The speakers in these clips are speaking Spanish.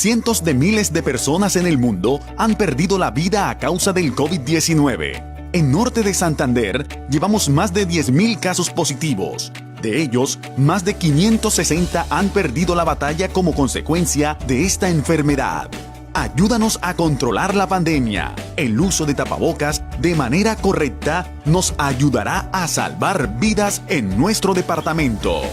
cientos de miles de personas en el mundo han perdido la vida a causa del COVID-19. En Norte de Santander llevamos más de 10.000 casos positivos. De ellos, más de 560 han perdido la batalla como consecuencia de esta enfermedad. Ayúdanos a controlar la pandemia. El uso de tapabocas de manera correcta nos ayudará a salvar vidas en nuestro departamento.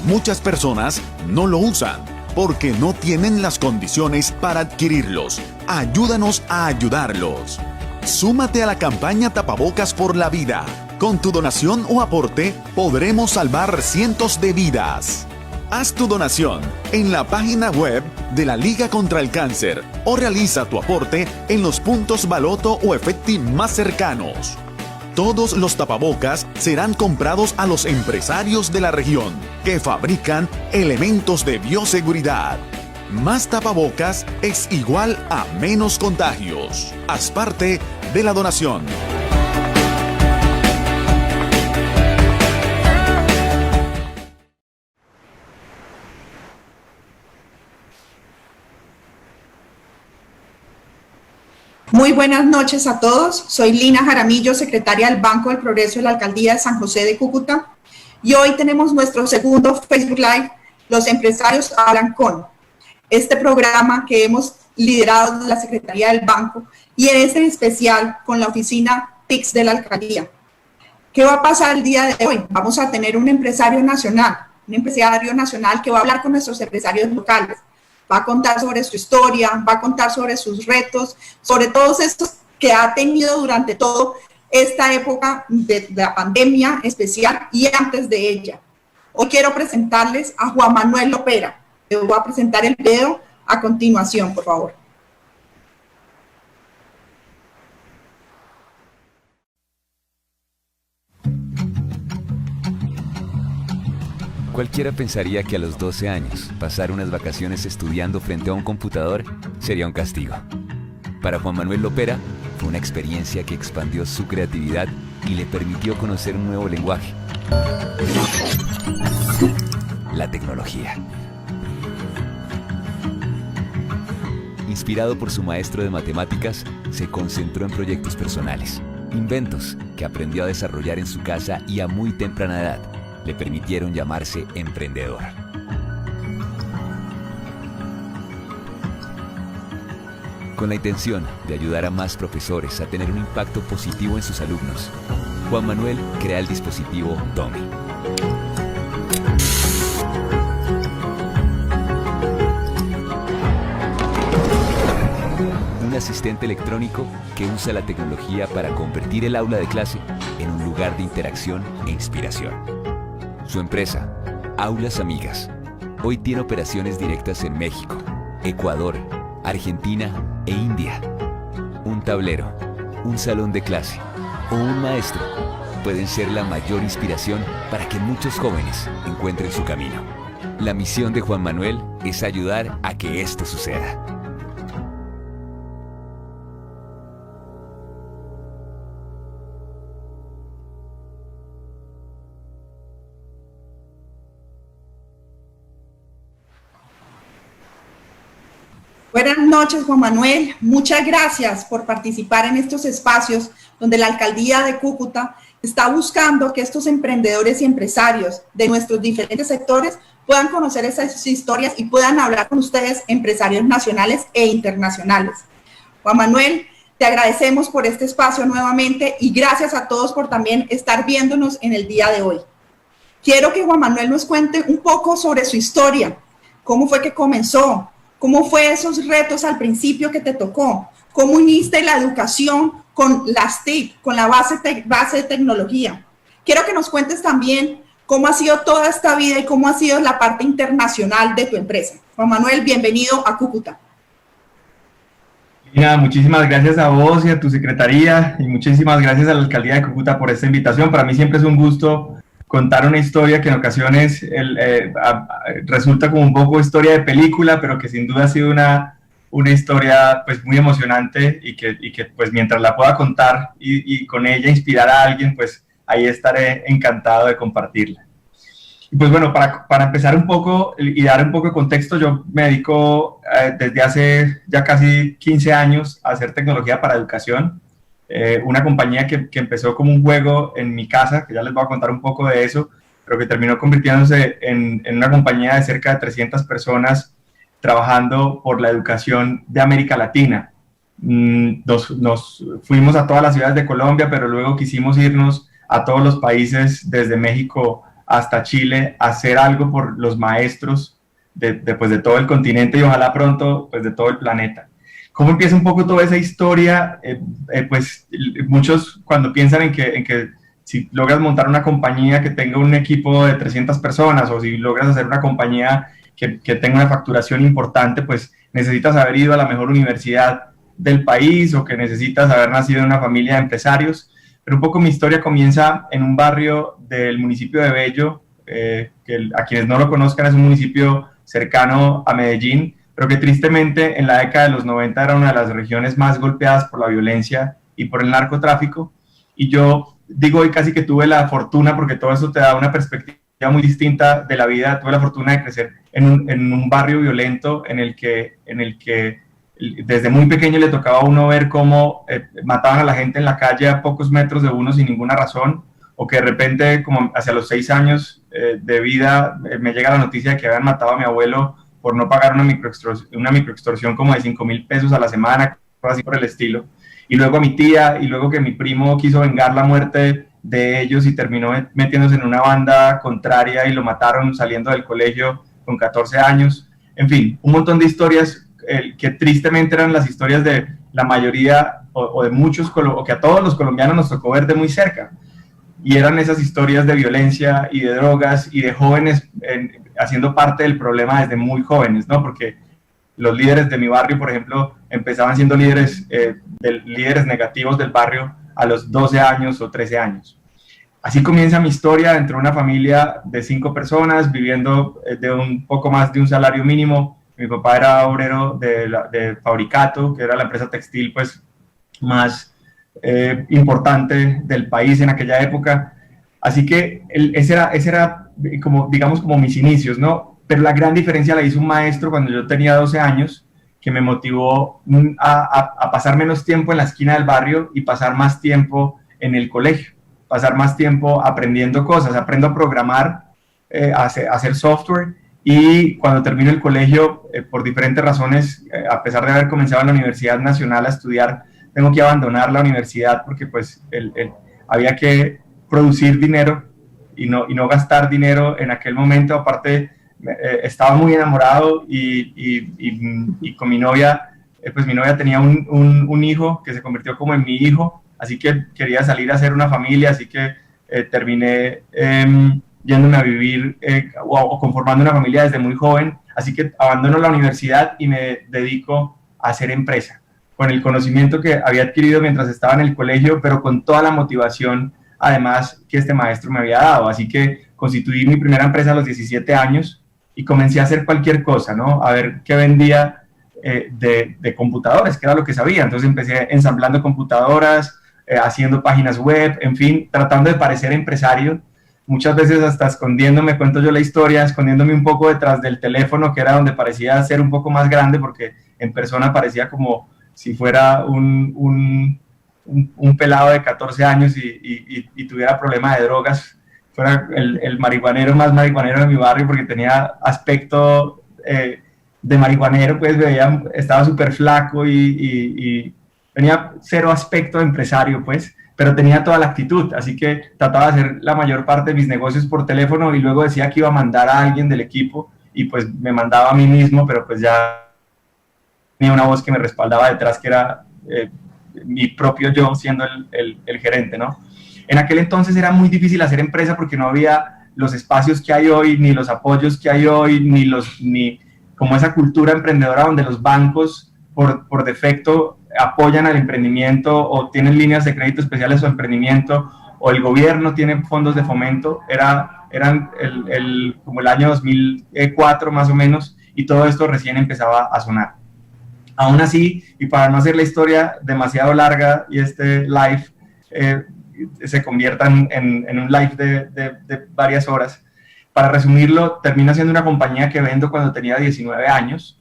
Muchas personas no lo usan porque no tienen las condiciones para adquirirlos. Ayúdanos a ayudarlos. Súmate a la campaña Tapabocas por la Vida. Con tu donación o aporte podremos salvar cientos de vidas. Haz tu donación en la página web de la Liga contra el Cáncer o realiza tu aporte en los puntos Baloto o Efecti más cercanos. Todos los tapabocas serán comprados a los empresarios de la región que fabrican elementos de bioseguridad. Más tapabocas es igual a menos contagios. Haz parte de la donación. Muy buenas noches a todos. Soy Lina Jaramillo, secretaria del Banco del Progreso de la Alcaldía de San José de Cúcuta. Y hoy tenemos nuestro segundo Facebook Live, Los Empresarios Hablan Con. Este programa que hemos liderado desde la Secretaría del Banco y en este especial con la oficina TICS de la Alcaldía. ¿Qué va a pasar el día de hoy? Vamos a tener un empresario nacional que va a hablar con nuestros empresarios locales. Va a contar sobre su historia, va a contar sobre sus retos, sobre todos estos que ha tenido durante toda esta época de la pandemia especial y antes de ella. Hoy quiero presentarles a Juan Manuel Lopera. Les voy a presentar el video a continuación, por favor. Cualquiera pensaría que a los 12 años, pasar unas vacaciones estudiando frente a un computador sería un castigo. Para Juan Manuel Lopera, fue una experiencia que expandió su creatividad y le permitió conocer un nuevo lenguaje: la tecnología. Inspirado por su maestro de matemáticas, se concentró en proyectos personales, inventos que aprendió a desarrollar en su casa y a muy temprana edad le permitieron llamarse emprendedor. Con la intención de ayudar a más profesores a tener un impacto positivo en sus alumnos, Juan Manuel crea el dispositivo Tommy. Un asistente electrónico que usa la tecnología para convertir el aula de clase en un lugar de interacción e inspiración. Su empresa, Aulas Amigas, hoy tiene operaciones directas en México, Ecuador, Argentina e India. Un tablero, un salón de clase o un maestro pueden ser la mayor inspiración para que muchos jóvenes encuentren su camino. La misión de Juan Manuel es ayudar a que esto suceda. Buenas noches, Juan Manuel. Muchas gracias por participar en estos espacios donde la Alcaldía de Cúcuta está buscando que estos emprendedores y empresarios de nuestros diferentes sectores puedan conocer esas historias y puedan hablar con ustedes, empresarios nacionales e internacionales. Juan Manuel, te agradecemos por este espacio nuevamente y gracias a todos por también estar viéndonos en el día de hoy. Quiero que Juan Manuel nos cuente un poco sobre su historia, cómo fue que comenzó, cómo fue esos retos al principio que te tocó, cómo uniste la educación con las TIC, con la base de tecnología. Quiero que nos cuentes también cómo ha sido toda esta vida y cómo ha sido la parte internacional de tu empresa. Juan Manuel, bienvenido a Cúcuta. Lina, muchísimas gracias a vos y a tu secretaría y muchísimas gracias a la Alcaldía de Cúcuta por esta invitación. Para mí siempre es un gusto contar una historia que en ocasiones resulta como un poco historia de película, pero que sin duda ha sido una historia pues muy emocionante y que pues mientras la pueda contar y con ella inspirar a alguien, pues ahí estaré encantado de compartirla. Pues bueno, para empezar un poco y dar un poco de contexto, yo me dedico desde hace ya casi 15 años a hacer tecnología para educación. Una compañía que empezó como un juego en mi casa, que ya les voy a contar un poco de eso, pero que terminó convirtiéndose en una compañía de cerca de 300 personas trabajando por la educación de América Latina. Nos fuimos a todas las ciudades de Colombia, pero luego quisimos irnos a todos los países, desde México hasta Chile, a hacer algo por los maestros pues, de todo el continente y ojalá pronto pues, de todo el planeta. ¿Cómo empieza un poco toda esa historia? Pues muchos cuando piensan en que si logras montar una compañía que tenga un equipo de 300 personas o si logras hacer una compañía que tenga una facturación importante, pues necesitas haber ido a la mejor universidad del país o que necesitas haber nacido en una familia de empresarios. Pero un poco mi historia comienza en un barrio del municipio de Bello, que a quienes no lo conozcan es un municipio cercano a Medellín, pero que tristemente en la década de los 90 era una de las regiones más golpeadas por la violencia y por el narcotráfico. Y yo digo hoy casi que tuve la fortuna, porque todo eso te da una perspectiva muy distinta de la vida, tuve la fortuna de crecer en un barrio violento en el que desde muy pequeño le tocaba a uno ver cómo mataban a la gente en la calle a pocos metros de uno sin ninguna razón, o que de repente, como hacia los 6 años de vida, me llega la noticia de que habían matado a mi abuelo por no pagar una microextorsión como de 5,000 pesos a la semana, cosas así por el estilo. Y luego a mi tía, y luego que mi primo quiso vengar la muerte de ellos y terminó metiéndose en una banda contraria y lo mataron saliendo del colegio con 14 años. En fin, un montón de historias que tristemente eran las historias de la mayoría o de muchos, o que a todos los colombianos nos tocó ver de muy cerca. Y eran esas historias de violencia y de drogas y de jóvenes haciendo parte del problema desde muy jóvenes, ¿no? Porque los líderes de mi barrio, por ejemplo, empezaban siendo líderes negativos del barrio a los 12 años o 13 años. Así comienza mi historia dentro de una familia de 5 personas, viviendo de un poco más de un salario mínimo. Mi papá era obrero de Fabricato, que era la empresa textil pues, más importante del país en aquella época. Así que ese era como, digamos, como mis inicios, ¿no? Pero la gran diferencia la hizo un maestro cuando yo tenía 12 años, que me motivó a pasar menos tiempo en la esquina del barrio y pasar más tiempo en el colegio, pasar más tiempo aprendiendo cosas. Aprendo a programar, a hacer software, y cuando termino el colegio, por diferentes razones, a pesar de haber comenzado en la Universidad Nacional a estudiar, tengo que abandonar la universidad porque pues había que producir dinero y no gastar dinero en aquel momento. Aparte, estaba muy enamorado y con mi novia, pues mi novia tenía un hijo que se convirtió como en mi hijo, así que quería salir a hacer una familia, así que terminé yéndome a vivir o conformando una familia desde muy joven, así que abandono la universidad y me dedico a hacer empresa, con el conocimiento que había adquirido mientras estaba en el colegio, pero con toda la motivación, además, que este maestro me había dado. Así que constituí mi primera empresa a los 17 años y comencé a hacer cualquier cosa, ¿no? A ver qué vendía de computadores, que era lo que sabía. Entonces empecé ensamblando computadoras, haciendo páginas web, en fin, tratando de parecer empresario, muchas veces hasta escondiéndome, cuento yo la historia, escondiéndome un poco detrás del teléfono, que era donde parecía ser un poco más grande, porque en persona parecía como si fuera un pelado de 14 años y tuviera problemas de drogas, fuera el marihuanero más marihuanero de mi barrio, porque tenía aspecto de marihuanero, pues estaba súper flaco y tenía cero aspecto de empresario, pues, pero tenía toda la actitud, así que trataba de hacer la mayor parte de mis negocios por teléfono y luego decía que iba a mandar a alguien del equipo y pues me mandaba a mí mismo, pero pues ya tenía una voz que me respaldaba detrás, que era mi propio yo siendo el gerente, ¿no? En aquel entonces era muy difícil hacer empresa porque no había los espacios que hay hoy, ni los apoyos que hay hoy, ni como esa cultura emprendedora donde los bancos por defecto apoyan al emprendimiento o tienen líneas de crédito especiales a su emprendimiento, o el gobierno tiene fondos de fomento. Eran como el año 2004 más o menos, y todo esto recién empezaba a sonar. Aún así, y para no hacer la historia demasiado larga y este live se convierta en un live de varias horas, Para resumirlo, termina siendo una compañía que vendo cuando tenía 19 años.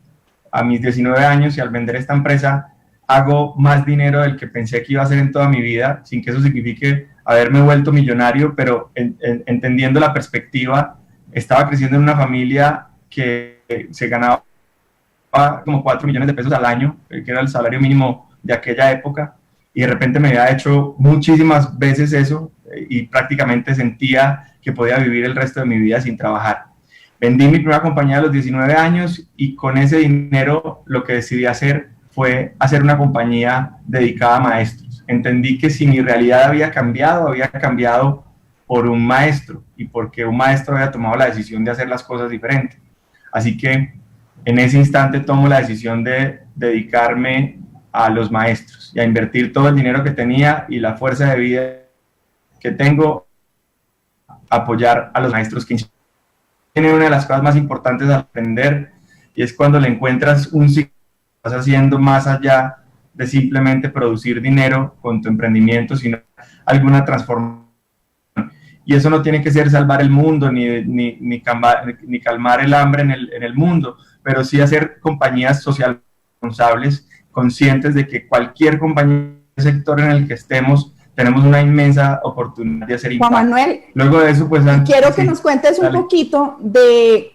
A mis 19 años, y al vender esta empresa, hago más dinero del que pensé que iba a hacer en toda mi vida, sin que eso signifique haberme vuelto millonario, pero entendiendo la perspectiva, estaba creciendo en una familia que se ganaba como 4 millones de pesos al año, que era el salario mínimo de aquella época, y de repente me había hecho muchísimas veces eso, y prácticamente sentía que podía vivir el resto de mi vida sin trabajar. Vendí mi primera compañía a los 19 años y con ese dinero lo que decidí hacer fue hacer una compañía dedicada a maestros. Entendí que si mi realidad había cambiado por un maestro y porque un maestro había tomado la decisión de hacer las cosas diferentes. Así que en ese instante tomo la decisión de dedicarme a los maestros y a invertir todo el dinero que tenía y la fuerza de vida que tengo, apoyar a los maestros que tienen una de las cosas más importantes al aprender, y es cuando le encuentras un ciclo que estás haciendo más allá de simplemente producir dinero con tu emprendimiento, sino alguna transformación. Y eso no tiene que ser salvar el mundo ni calmar el hambre en el mundo, pero sí hacer compañías socialmente responsables, conscientes de que cualquier compañía del sector en el que estemos, tenemos una inmensa oportunidad de hacer impacto. Juan Manuel, luego de eso, pues, quiero que nos cuentes un poquito de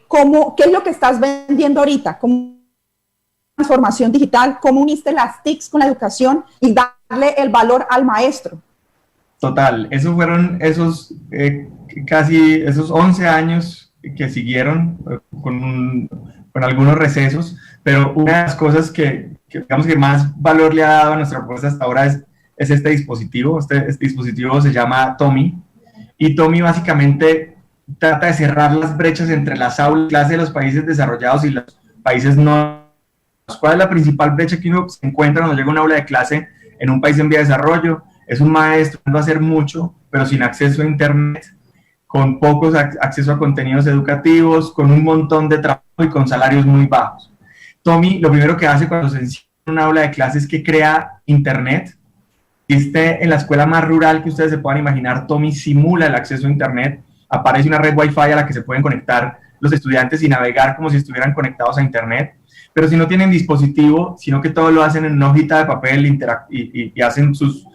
qué es lo que estás vendiendo ahorita, cómo transformación digital, cómo uniste las TICs con la educación y darle el valor al maestro. Total, esos fueron esos 11 años que siguieron con algunos recesos, pero una de las cosas que digamos que más valor le ha dado a nuestra propuesta hasta ahora es este dispositivo. Este dispositivo se llama Tommy, y Tommy básicamente trata de cerrar las brechas entre las aulas clase de los países desarrollados y los países no. ¿Cuál es la principal brecha que uno se encuentra cuando llega a un aula de clase en un país en vía de desarrollo? Es un maestro que va a hacer mucho, pero sin acceso a internet, con pocos acceso a contenidos educativos, con un montón de trabajo y con salarios muy bajos. Tommy lo primero que hace cuando se encierra en un aula de clase es que crea internet. En la escuela más rural que ustedes se puedan imaginar, Tommy simula el acceso a internet. Aparece una red Wi-Fi a la que se pueden conectar los estudiantes y navegar como si estuvieran conectados a internet. Pero si no tienen dispositivo, sino que todo lo hacen en una hojita de papel y hacen sus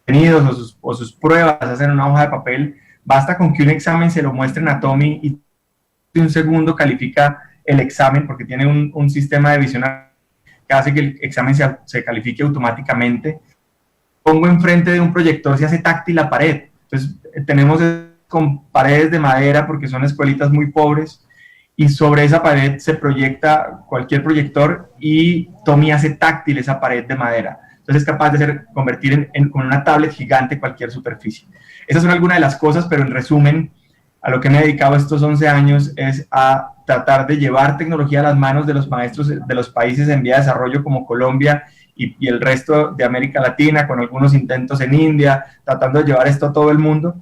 contenidos o sus pruebas, hacen una hoja de papel, basta con que un examen se lo muestren a Tommy y en un segundo califica el examen, porque tiene un sistema de visión que hace que el examen se califique automáticamente. Pongo enfrente de un proyector, se hace táctil la pared. Entonces tenemos con paredes de madera porque son escuelitas muy pobres, y sobre esa pared se proyecta cualquier proyector y Tommy hace táctil esa pared de madera. Entonces es capaz de convertir con una tablet gigante cualquier superficie. Esas son algunas de las cosas, pero en resumen, a lo que me he dedicado estos 11 años es a tratar de llevar tecnología a las manos de los maestros de los países en vía de desarrollo como Colombia y el resto de América Latina, con algunos intentos en India, tratando de llevar esto a todo el mundo,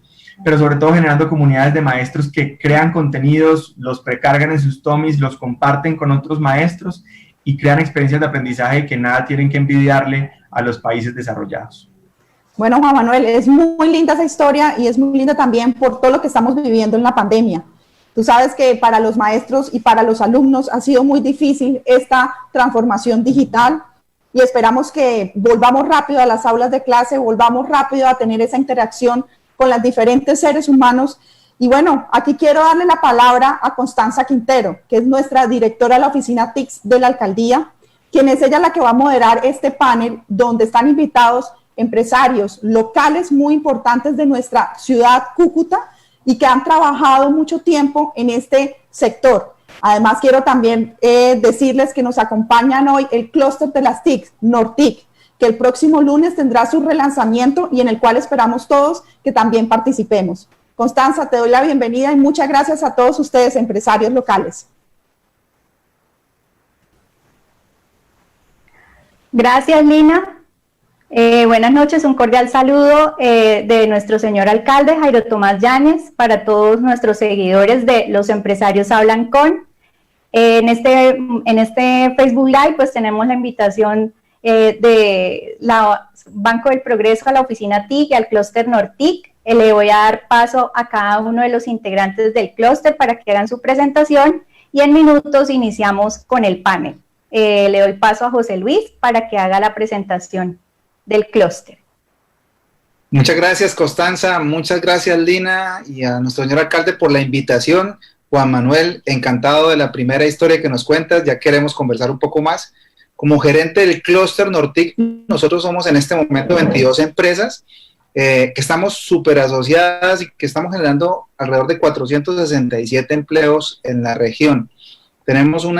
pero sobre todo generando comunidades de maestros que crean contenidos, los precargan en sus Tommys, los comparten con otros maestros y crean experiencias de aprendizaje que nada tienen que envidiarle a los países desarrollados. Bueno, Juan Manuel, es muy linda esa historia y es muy linda también por todo lo que estamos viviendo en la pandemia. Tú sabes que para los maestros y para los alumnos ha sido muy difícil esta transformación digital y esperamos que volvamos rápido a las aulas de clase, volvamos rápido a tener esa interacción con los diferentes seres humanos. Y bueno, aquí quiero darle la palabra a Constanza Quintero, que es nuestra directora de la oficina TICS de la alcaldía, quien es ella la que va a moderar este panel donde están invitados empresarios locales muy importantes de nuestra ciudad Cúcuta y que han trabajado mucho tiempo en este sector. Además, quiero también decirles que nos acompañan hoy el clúster de las TICs, Nortic, que el próximo lunes tendrá su relanzamiento y en el cual esperamos todos que también participemos. Constanza, te doy la bienvenida y muchas gracias a todos ustedes, empresarios locales. Gracias, Lina. Buenas noches, un cordial saludo de nuestro señor alcalde Jairo Tomás Yáñez para todos nuestros seguidores de Los Empresarios Hablan Con. En este Facebook Live pues tenemos la invitación de la Banco del Progreso a la oficina TIC y al clúster Nortic le voy a dar paso a cada uno de los integrantes del clúster para que hagan su presentación y en minutos iniciamos con el panel. Le doy paso a José Luis para que haga la presentación del clúster. Muchas gracias, Constanza, muchas gracias, Lina, y a nuestro señor alcalde por la invitación. Juan Manuel, encantado de la primera historia que nos cuentas, ya queremos conversar un poco más. Como gerente del clúster Nortic, nosotros somos en este momento 22 empresas que estamos súper asociadas y que estamos generando alrededor de 467 empleos en la región. Tenemos un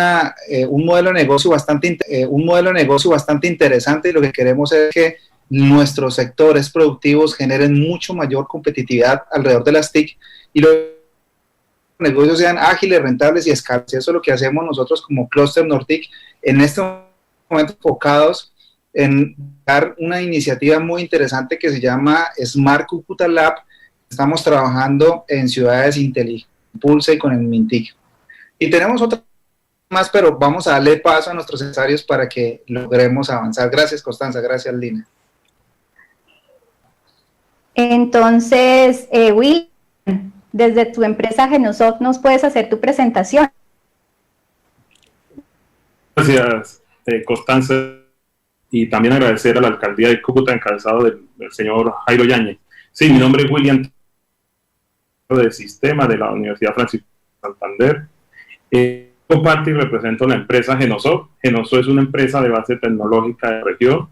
modelo de negocio bastante interesante y lo que queremos es que nuestros sectores productivos generen mucho mayor competitividad alrededor de las TIC y los negocios sean ágiles, rentables y escalables. Eso es lo que hacemos nosotros como Clúster Nortic en este momento, enfocados en dar una iniciativa muy interesante que se llama Smart Cúcuta Lab. Estamos trabajando en ciudades inteligentes, Pulse y con el Mintic. Y tenemos otra más, pero vamos a darle paso a nuestros empresarios para que logremos avanzar. Gracias, Constanza. Gracias, Lina. Entonces, Will, desde tu empresa Genosoft, ¿nos puedes hacer tu presentación? Gracias, Constanza, y también agradecer a la alcaldía de Cúcuta, encabezado del señor Jairo Yáñez. Sí, mi nombre es William, de Sistema de la Universidad Francisco de Santander. Comparto y represento la empresa Genosoft. Genosoft es una empresa de base tecnológica de la región.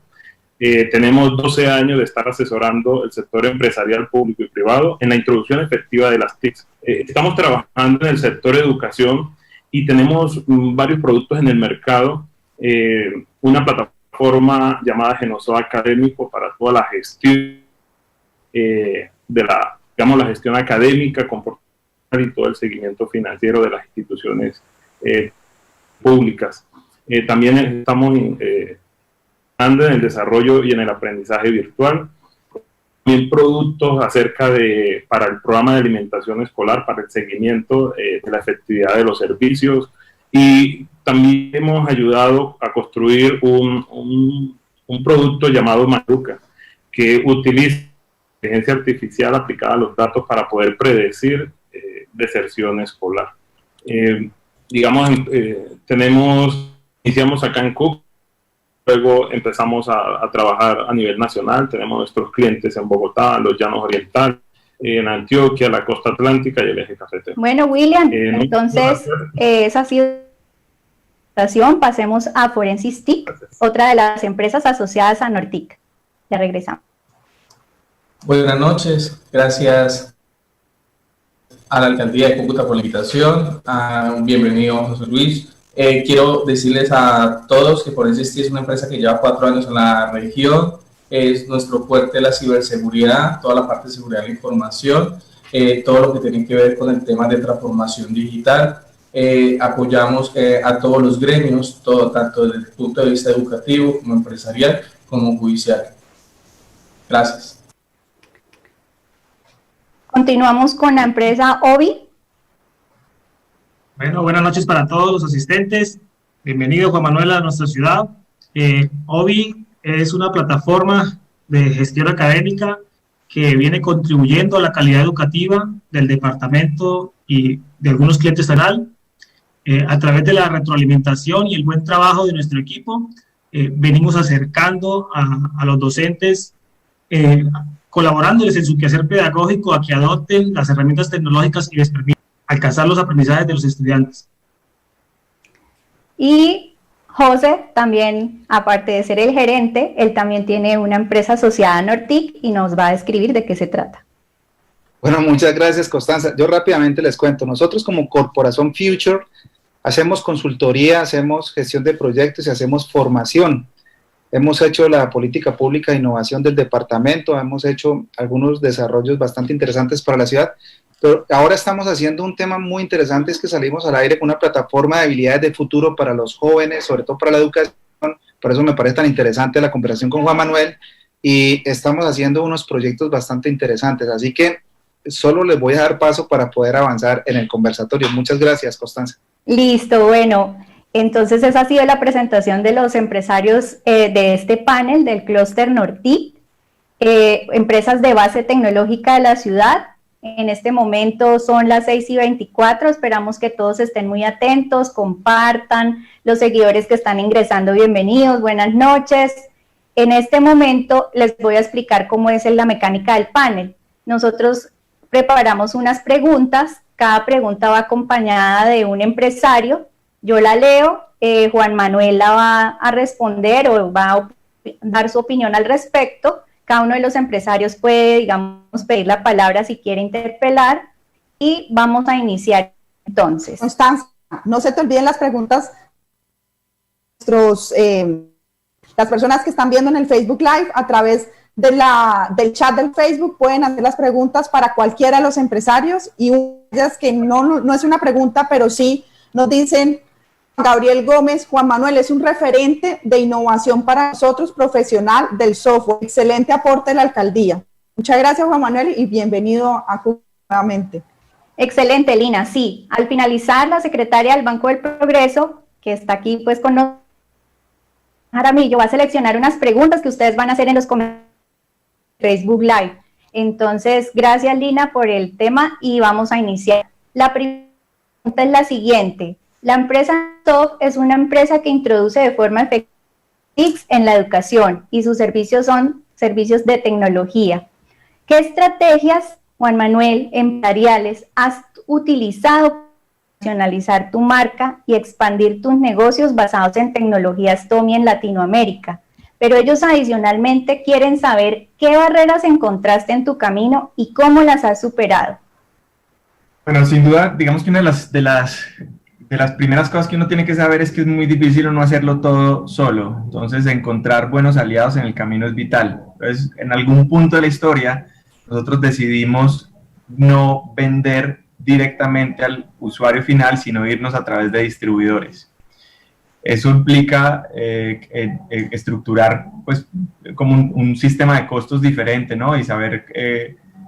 Tenemos 12 años de estar asesorando el sector empresarial público y privado en la introducción efectiva de las TICs. Estamos trabajando en el sector de educación y tenemos varios productos en el mercado. Una plataforma llamada Genosoft Académico para toda la gestión de la gestión académica, comportamental y todo el seguimiento financiero de las instituciones públicas. También estamos en el desarrollo y en el aprendizaje virtual. También productos para el programa de alimentación escolar, para el seguimiento de la efectividad de los servicios, y también hemos ayudado a construir un producto llamado Maruca, que utiliza inteligencia artificial aplicada a los datos para poder predecir deserción escolar. Iniciamos acá en Cúcuta. Luego empezamos a trabajar a nivel nacional. Tenemos nuestros clientes en Bogotá, los Llanos Orientales, en Antioquia, la Costa Atlántica y el Eje Cafetero. Bueno, William, entonces esa ha sido la presentación. Pasemos a Forensis TIC, otra de las empresas asociadas a Nortic. Ya regresamos. Buenas noches, gracias a la alcaldía de Cúcuta por la invitación. Bienvenido, José Luis. Quiero decirles a todos que Forensis TIC es una empresa que lleva 4 años en la región. Es nuestro fuerte la ciberseguridad, toda la parte de seguridad de la información, todo lo que tiene que ver con el tema de transformación digital. Apoyamos a todos los gremios, tanto desde el punto de vista educativo como empresarial como judicial. Gracias. Continuamos con la empresa OBI. Bueno, buenas noches para todos los asistentes. Bienvenido, Juan Manuel, a nuestra ciudad. OBI es una plataforma de gestión académica que viene contribuyendo a la calidad educativa del departamento y de algunos clientes federal. A través de la retroalimentación y el buen trabajo de nuestro equipo, venimos acercando a los docentes, colaborándoles en su quehacer pedagógico a que adopten las herramientas tecnológicas y les permitan alcanzar los aprendizajes de los estudiantes. Y José también, aparte de ser el gerente, él también tiene una empresa asociada a Nortic y nos va a describir de qué se trata. Bueno, muchas gracias, Constanza. Yo rápidamente les cuento. Nosotros como Corporación Future hacemos consultoría, hacemos gestión de proyectos y hacemos formación. Hemos hecho la política pública de innovación del departamento, hemos hecho algunos desarrollos bastante interesantes para la ciudad, pero ahora estamos haciendo un tema muy interesante, es que salimos al aire con una plataforma de habilidades de futuro para los jóvenes, sobre todo para la educación. Por eso me parece tan interesante la conversación con Juan Manuel, y estamos haciendo unos proyectos bastante interesantes, así que solo les voy a dar paso para poder avanzar en el conversatorio. Muchas gracias, Constanza. Listo, bueno. Entonces esa ha sido la presentación de los empresarios de este panel del clúster Nortic. empresas de base tecnológica de la ciudad. En este momento son las 6:24, esperamos que todos estén muy atentos, compartan, los seguidores que están ingresando, bienvenidos, buenas noches. En este momento les voy a explicar cómo es la mecánica del panel. Nosotros preparamos unas preguntas, cada pregunta va acompañada de un empresario, yo la leo, Juan Manuel la va a responder o va a dar su opinión al respecto. Cada uno de los empresarios puede, digamos, pedir la palabra si quiere interpelar y vamos a iniciar entonces. Constanza, no se te olviden las preguntas. Las personas que están viendo en el Facebook Live a través de del chat del Facebook pueden hacer las preguntas para cualquiera de los empresarios y ellas que no es una pregunta, pero sí nos dicen: Gabriel Gómez, Juan Manuel es un referente de innovación para nosotros, profesional del software. Excelente aporte de la alcaldía. Muchas gracias, Juan Manuel, y bienvenido a Cúcuta nuevamente. Excelente, Lina. Sí, al finalizar, la secretaria del Banco del Progreso, que está aquí pues con nosotros, Jaramillo, va a seleccionar unas preguntas que ustedes van a hacer en los comentarios de Facebook Live. Entonces, gracias, Lina, por el tema y vamos a iniciar. La primera pregunta es la siguiente. La empresa Soft es una empresa que introduce de forma efectiva TICs en la educación y sus servicios son servicios de tecnología. ¿Qué estrategias, Juan Manuel, empresariales has utilizado para profesionalizar tu marca y expandir tus negocios basados en tecnologías TOMI en Latinoamérica? Pero ellos adicionalmente quieren saber qué barreras encontraste en tu camino y cómo las has superado. Bueno, sin duda, digamos que una de las primeras cosas que uno tiene que saber es que es muy difícil uno hacerlo todo solo. Entonces, encontrar buenos aliados en el camino es vital. Entonces, en algún punto de la historia, nosotros decidimos no vender directamente al usuario final, sino irnos a través de distribuidores. Eso implica estructurar pues, como un sistema de costos diferente, ¿no? Y saber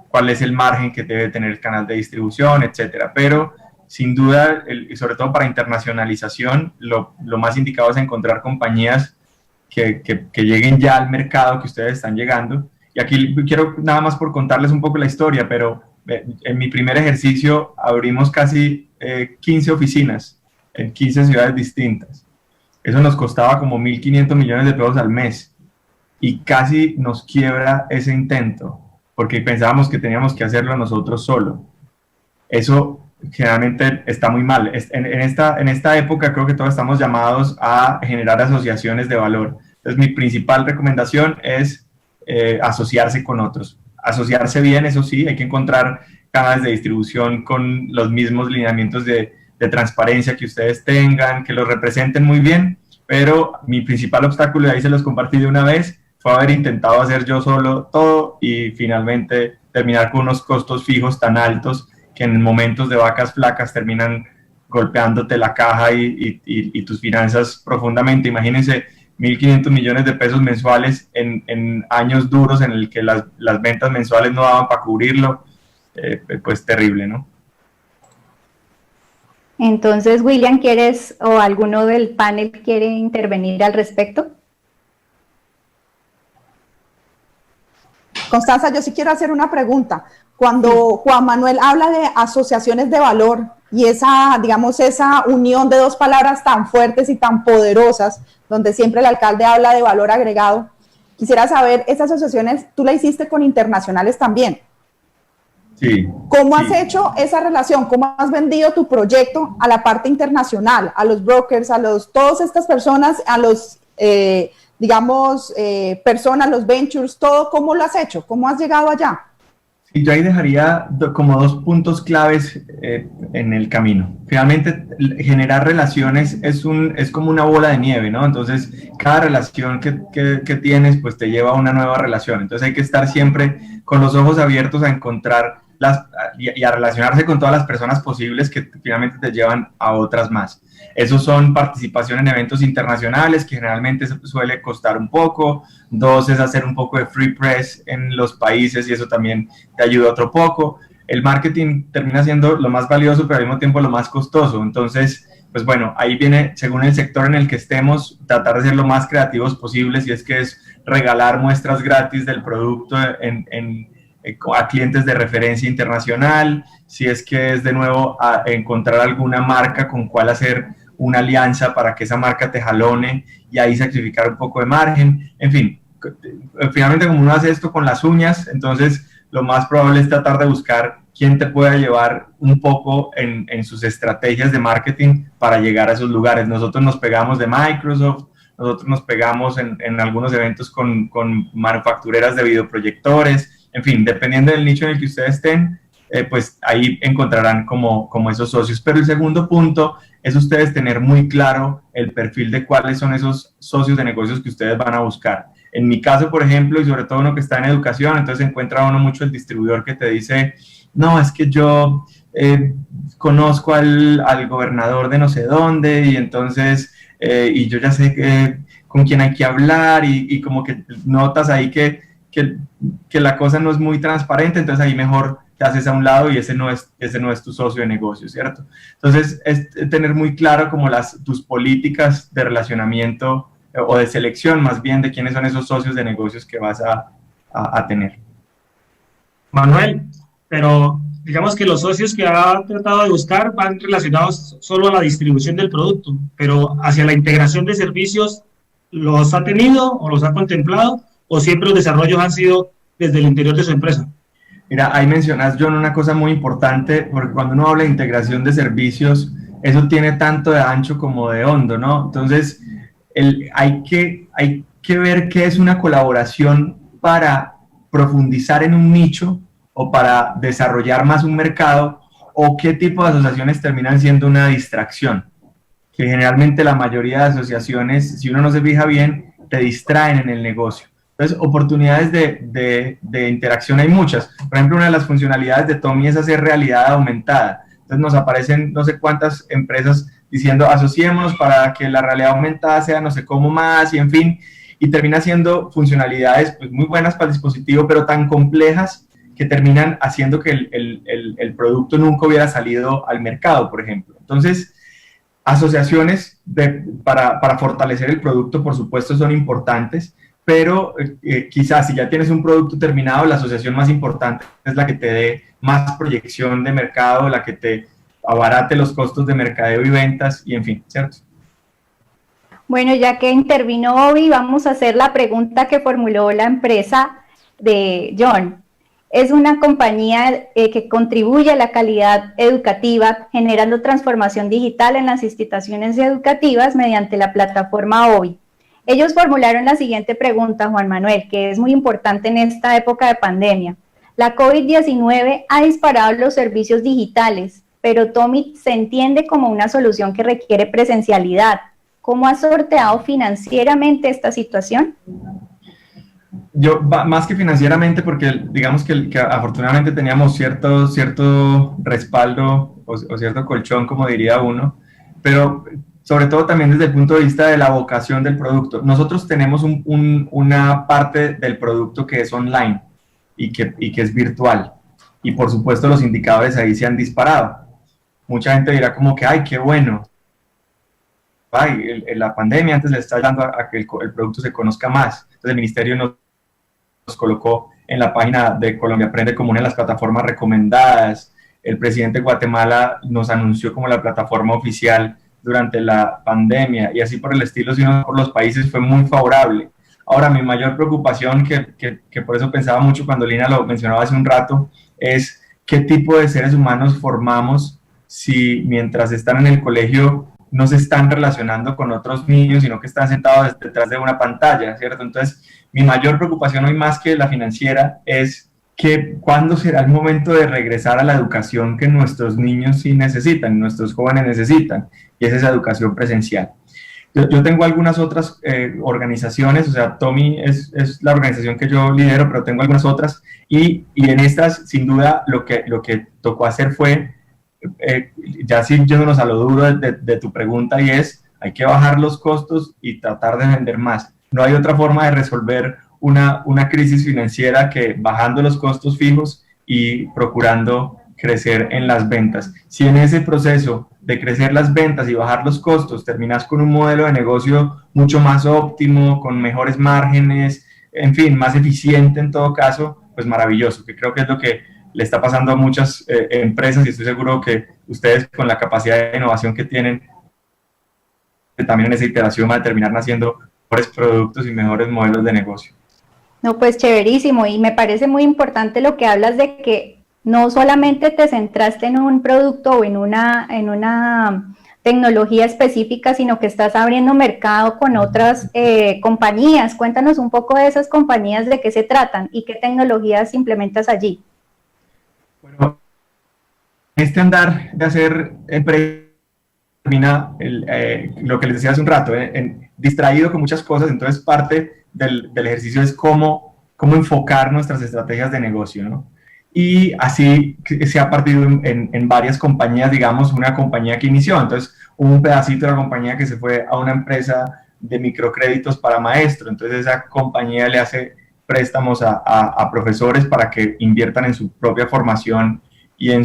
cuál es el margen que debe tener el canal de distribución, etcétera. Pero sin duda, y sobre todo para internacionalización, lo más indicado es encontrar compañías que lleguen ya al mercado que ustedes están llegando. Y aquí quiero nada más por contarles un poco la historia, pero en mi primer ejercicio abrimos casi 15 oficinas en 15 ciudades distintas. Eso nos costaba como 1.500 millones de pesos al mes y casi nos quiebra ese intento porque pensábamos que teníamos que hacerlo nosotros solo. Eso generalmente está muy mal. En esta época creo que todos estamos llamados a generar asociaciones de valor. Entonces mi principal recomendación es asociarse con otros. Asociarse bien, eso sí, hay que encontrar canales de distribución con los mismos lineamientos de transparencia que ustedes tengan, que los representen muy bien, pero mi principal obstáculo, y ahí se los compartí de una vez, fue haber intentado hacer yo solo todo y finalmente terminar con unos costos fijos tan altos que en momentos de vacas flacas terminan golpeándote la caja y tus finanzas profundamente. Imagínense 1.500 millones de pesos mensuales en años duros en el que las ventas mensuales no daban para cubrirlo, pues terrible, ¿no? Entonces, William, ¿quieres o alguno del panel quiere intervenir al respecto? Constanza, yo sí quiero hacer una pregunta. Cuando Juan Manuel habla de asociaciones de valor y esa, digamos, esa unión de dos palabras tan fuertes y tan poderosas, donde siempre el alcalde habla de valor agregado, quisiera saber, esas asociaciones, tú la hiciste con internacionales también. Sí. ¿Cómo has hecho esa relación? ¿Cómo has vendido tu proyecto a la parte internacional, a los brokers, todas estas personas, a los, personas, los ventures, todo? ¿Cómo lo has hecho? ¿Cómo has llegado allá? Y yo ahí dejaría como 2 puntos claves en el camino. Finalmente, generar relaciones es como una bola de nieve, ¿no? Entonces, cada relación que tienes, pues te lleva a una nueva relación. Entonces, hay que estar siempre con los ojos abiertos a encontrar y a relacionarse con todas las personas posibles que finalmente te llevan a otras más. Esos son participación en eventos internacionales, que generalmente suele costar un poco. 2 es hacer un poco de free press en los países y eso también te ayuda otro poco. El marketing termina siendo lo más valioso, pero al mismo tiempo lo más costoso. Entonces, pues bueno, ahí viene, según el sector en el que estemos, tratar de ser lo más creativos posible, si es que es regalar muestras gratis del producto a clientes de referencia internacional, si es que es de nuevo a encontrar alguna marca con cual hacer una alianza para que esa marca te jalone y ahí sacrificar un poco de margen, en fin, finalmente como uno hace esto con las uñas, entonces lo más probable es tratar de buscar quién te pueda llevar un poco en sus estrategias de marketing para llegar a esos lugares. Nosotros nos pegamos de Microsoft, nosotros nos pegamos en algunos eventos con manufactureras de videoproyectores, en fin, dependiendo del nicho en el que ustedes estén, pues ahí encontrarán como esos socios. Pero el segundo punto es ustedes tener muy claro el perfil de cuáles son esos socios de negocios que ustedes van a buscar. En mi caso, por ejemplo, y sobre todo uno que está en educación, entonces encuentra uno mucho el distribuidor que te dice, no, es que yo conozco al gobernador de no sé dónde y entonces, y yo ya sé con quién hay que hablar y como que notas ahí que la cosa no es muy transparente, entonces ahí mejor te haces a un lado y ese no es tu socio de negocio, ¿cierto? Entonces, es tener muy claro como tus políticas de relacionamiento o de selección más bien de quiénes son esos socios de negocios que vas a tener. Manuel, pero digamos que los socios que ha tratado de buscar van relacionados solo a la distribución del producto, pero hacia la integración de servicios, ¿los ha tenido o los ha contemplado o siempre los desarrollos han sido desde el interior de su empresa? Mira, ahí mencionas, John, una cosa muy importante, porque cuando uno habla de integración de servicios, eso tiene tanto de ancho como de hondo, ¿no? Entonces, hay que ver qué es una colaboración para profundizar en un nicho o para desarrollar más un mercado, o qué tipo de asociaciones terminan siendo una distracción, que generalmente la mayoría de asociaciones, si uno no se fija bien, te distraen en el negocio. Entonces, oportunidades de interacción hay muchas. Por ejemplo, una de las funcionalidades de Tommy es hacer realidad aumentada. Entonces, nos aparecen no sé cuántas empresas diciendo, asociémonos para que la realidad aumentada sea no sé cómo más, y en fin, y termina siendo funcionalidades pues, muy buenas para el dispositivo, pero tan complejas que terminan haciendo que el producto nunca hubiera salido al mercado, por ejemplo. Entonces, asociaciones para fortalecer el producto, por supuesto, son importantes, pero quizás si ya tienes un producto terminado, la asociación más importante es la que te dé más proyección de mercado, la que te abarate los costos de mercadeo y ventas, y en fin, ¿cierto? Bueno, ya que intervino Obi, vamos a hacer la pregunta que formuló la empresa de John. Es una compañía que contribuye a la calidad educativa, generando transformación digital en las instituciones educativas mediante la plataforma Obi. Ellos formularon la siguiente pregunta, Juan Manuel, que es muy importante en esta época de pandemia. La COVID-19 ha disparado los servicios digitales, pero Tommy se entiende como una solución que requiere presencialidad. ¿Cómo ha sorteado financieramente esta situación? Yo, más que financieramente, porque digamos que afortunadamente teníamos cierto respaldo o cierto colchón, como diría uno, pero sobre todo también desde el punto de vista de la vocación del producto. Nosotros tenemos una parte del producto que es online y que es virtual, y por supuesto los indicadores ahí se han disparado. Mucha gente dirá como que, ¡ay, qué bueno! Ay, la pandemia antes le está ayudando a que el producto se conozca más. Entonces el ministerio nos colocó en la página de Colombia Aprende como una de las plataformas recomendadas. El presidente de Guatemala nos anunció como la plataforma oficial durante la pandemia, y así por el estilo, si no por los países, fue muy favorable. Ahora, mi mayor preocupación, que por eso pensaba mucho cuando Lina lo mencionaba hace un rato, es qué tipo de seres humanos formamos si mientras están en el colegio no se están relacionando con otros niños, sino que están sentados detrás de una pantalla, ¿cierto? Entonces, mi mayor preocupación hoy, más que la financiera, es que cuándo será el momento de regresar a la educación que nuestros niños sí necesitan, nuestros jóvenes necesitan, y es esa educación presencial. Yo tengo algunas otras organizaciones, o sea, Tommy es la organización que yo lidero, pero tengo algunas otras, y en estas, sin duda, lo que tocó hacer fue, ya sí yéndonos a lo duro de tu pregunta, y es, hay que bajar los costos y tratar de vender más. No hay otra forma de resolver una crisis financiera que bajando los costos fijos y procurando crecer en las ventas. Si en ese proceso de crecer las ventas y bajar los costos, terminas con un modelo de negocio mucho más óptimo, con mejores márgenes, en fin, más eficiente en todo caso, pues maravilloso, que creo que es lo que le está pasando a muchas empresas, y estoy seguro que ustedes, con la capacidad de innovación que tienen, también en esa iteración van a terminar naciendo mejores productos y mejores modelos de negocio. No, pues chéverísimo, y me parece muy importante lo que hablas de que no solamente te centraste en un producto o en una tecnología específica, sino que estás abriendo mercado con otras compañías. Cuéntanos un poco de esas compañías, de qué se tratan y qué tecnologías implementas allí. Bueno, este andar de hacer empresa termina lo que les decía hace un rato, distraído con muchas cosas. Entonces parte del ejercicio es cómo enfocar nuestras estrategias de negocio, ¿no? Y así se ha partido en varias compañías, digamos, una compañía que inició. Entonces hubo un pedacito de la compañía que se fue a una empresa de microcréditos para maestros. Entonces esa compañía le hace préstamos a profesores para que inviertan en su propia formación y en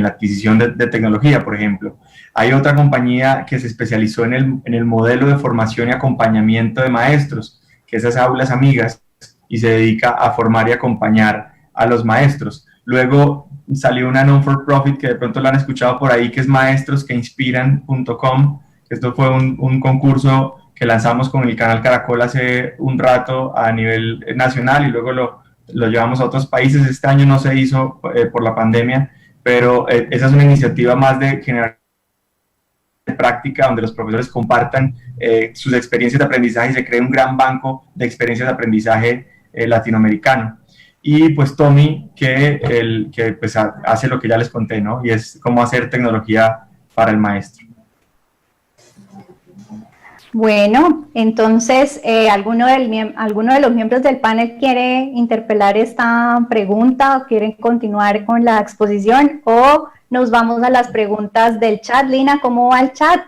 la adquisición de tecnología, por ejemplo. Hay otra compañía que se especializó en el modelo de formación y acompañamiento de maestros, que es Aulas Amigas, y se dedica a formar y acompañar a los maestros. Luego salió una non-for-profit que de pronto la han escuchado por ahí, que es maestrosqueinspiran.com. Esto fue un concurso que lanzamos con el canal Caracol hace un rato a nivel nacional, y luego lo llevamos a otros países. Este año no se hizo por la pandemia, pero esa es una iniciativa más de generar práctica, donde los profesores compartan sus experiencias de aprendizaje y se cree un gran banco de experiencias de aprendizaje latinoamericano. Y pues Tommy, que pues hace lo que ya les conté, ¿no? Y es cómo hacer tecnología para el maestro. Bueno, entonces, ¿alguno de los miembros del panel quiere interpelar esta pregunta o quieren continuar con la exposición, o nos vamos a las preguntas del chat? Lina, ¿cómo va el chat?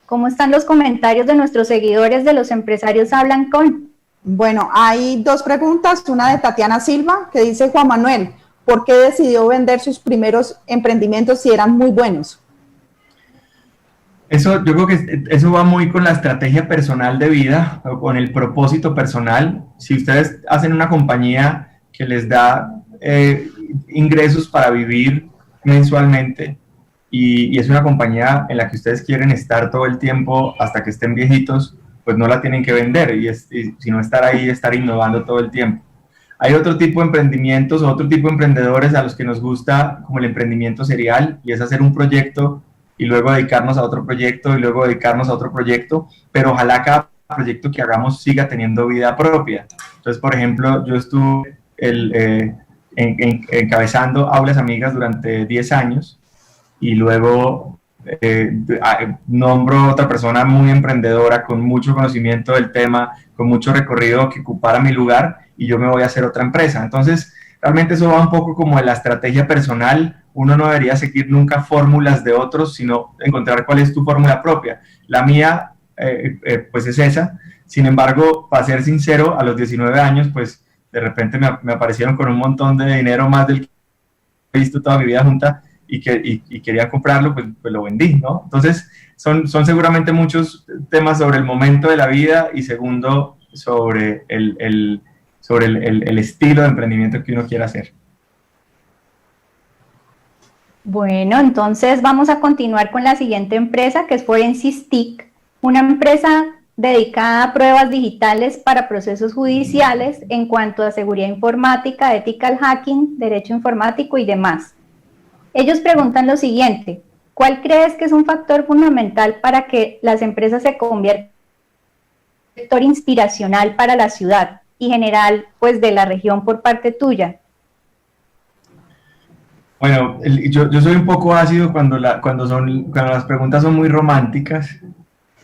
¿Cómo están los comentarios de nuestros seguidores de Los Empresarios Hablan Con? Bueno, hay dos preguntas, una de Tatiana Silva, que dice: Juan Manuel, ¿por qué decidió vender sus primeros emprendimientos si eran muy buenos? Yo creo que eso va muy con la estrategia personal de vida, o con el propósito personal. Si ustedes hacen una compañía que les da ingresos para vivir mensualmente, y es una compañía en la que ustedes quieren estar todo el tiempo hasta que estén viejitos, pues no la tienen que vender, sino estar ahí, estar innovando todo el tiempo. Hay otro tipo de emprendimientos, otro tipo de emprendedores a los que nos gusta, como el emprendimiento serial, y es hacer un proyecto y luego dedicarnos a otro proyecto y luego dedicarnos a otro proyecto, pero ojalá cada proyecto que hagamos siga teniendo vida propia. Entonces, por ejemplo, yo estuve encabezando Aulas Amigas durante 10 años, y luego nombro a otra persona muy emprendedora, con mucho conocimiento del tema, con mucho recorrido, que ocupara mi lugar, y yo me voy a hacer otra empresa. Entonces, realmente eso va un poco como de la estrategia personal. Uno no debería seguir nunca fórmulas de otros, sino encontrar cuál es tu fórmula propia. La mía, pues es esa. Sin embargo, para ser sincero, a los 19 años, pues de repente me aparecieron con un montón de dinero, más del que he visto toda mi vida junta, y quería comprarlo, pues lo vendí, ¿no? Entonces, son seguramente muchos temas sobre el momento de la vida, y segundo, sobre el estilo de emprendimiento que uno quiera hacer. Bueno, entonces vamos a continuar con la siguiente empresa, que es Forensic TIC, una empresa dedicada a pruebas digitales para procesos judiciales en cuanto a seguridad informática, ethical hacking, derecho informático y demás. Ellos preguntan lo siguiente: ¿cuál crees que es un factor fundamental para que las empresas se conviertan en un sector inspiracional para la ciudad y general, pues, de la región por parte tuya? Bueno, yo soy un poco ácido cuando las preguntas son muy románticas,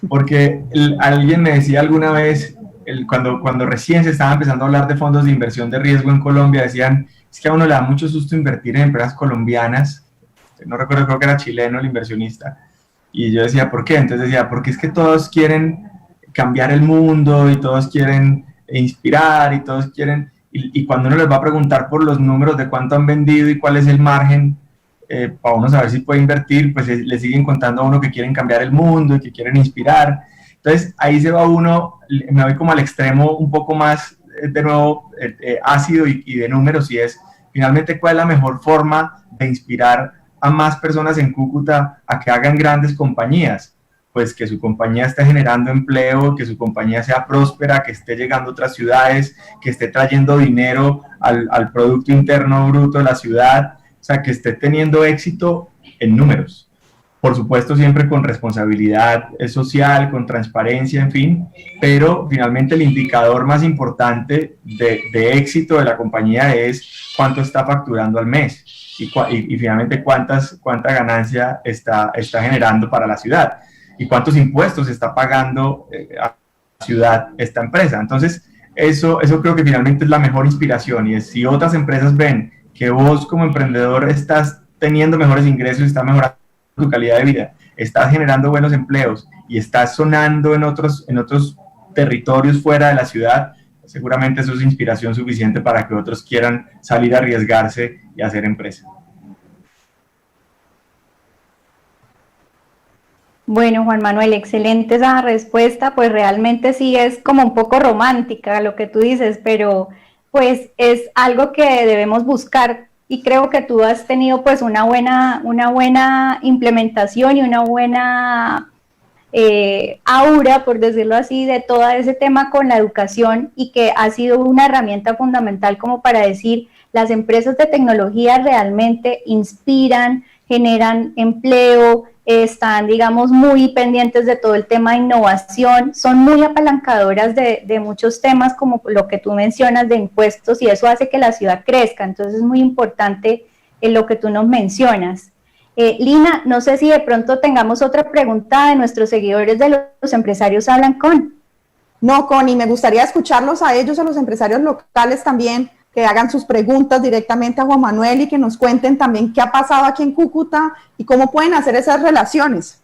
porque alguien me decía alguna vez, cuando recién se estaba empezando a hablar de fondos de inversión de riesgo en Colombia, decían: es que a uno le da mucho susto invertir en empresas colombianas. No recuerdo, creo que era chileno el inversionista. Y yo decía: ¿por qué? Entonces decía: porque es que todos quieren cambiar el mundo, y todos quieren inspirar, y todos quieren... Y cuando uno les va a preguntar por los números de cuánto han vendido y cuál es el margen, para uno saber si puede invertir, pues le siguen contando a uno que quieren cambiar el mundo y que quieren inspirar. Entonces ahí se va uno, me voy como al extremo un poco más, de nuevo, ácido y de números, y es finalmente cuál es la mejor forma de inspirar a más personas en Cúcuta a que hagan grandes compañías. Pues que su compañía esté generando empleo, que su compañía sea próspera, que esté llegando a otras ciudades, que esté trayendo dinero al Producto Interno Bruto de la ciudad, o sea, que esté teniendo éxito en números. Por supuesto, siempre con responsabilidad social, con transparencia, en fin, pero finalmente el indicador más importante de éxito de la compañía es cuánto está facturando al mes y finalmente cuánta ganancia está generando para la ciudad y cuántos impuestos está pagando a la ciudad esta empresa. Entonces, eso creo que finalmente es la mejor inspiración, y es si otras empresas ven que vos como emprendedor estás teniendo mejores ingresos, estás mejorando tu calidad de vida, estás generando buenos empleos y estás sonando en otros territorios fuera de la ciudad, seguramente eso es inspiración suficiente para que otros quieran salir a arriesgarse y hacer empresa. Bueno, Juan Manuel, excelente esa respuesta, pues realmente sí es como un poco romántica lo que tú dices, pero pues es algo que debemos buscar, y creo que tú has tenido pues una buena implementación y una buena aura, por decirlo así, de todo ese tema con la educación, y que ha sido una herramienta fundamental como para decir, las empresas de tecnología realmente inspiran, generan empleo, están, digamos, muy pendientes de todo el tema de innovación, son muy apalancadoras de muchos temas como lo que tú mencionas de impuestos, y eso hace que la ciudad crezca. Entonces es muy importante lo que tú nos mencionas. Lina, no sé si de pronto tengamos otra pregunta de nuestros seguidores de Los Empresarios Hablan Con. No, Connie, me gustaría escucharlos a ellos, a los empresarios locales también, que hagan sus preguntas directamente a Juan Manuel y que nos cuenten también qué ha pasado aquí en Cúcuta y cómo pueden hacer esas relaciones.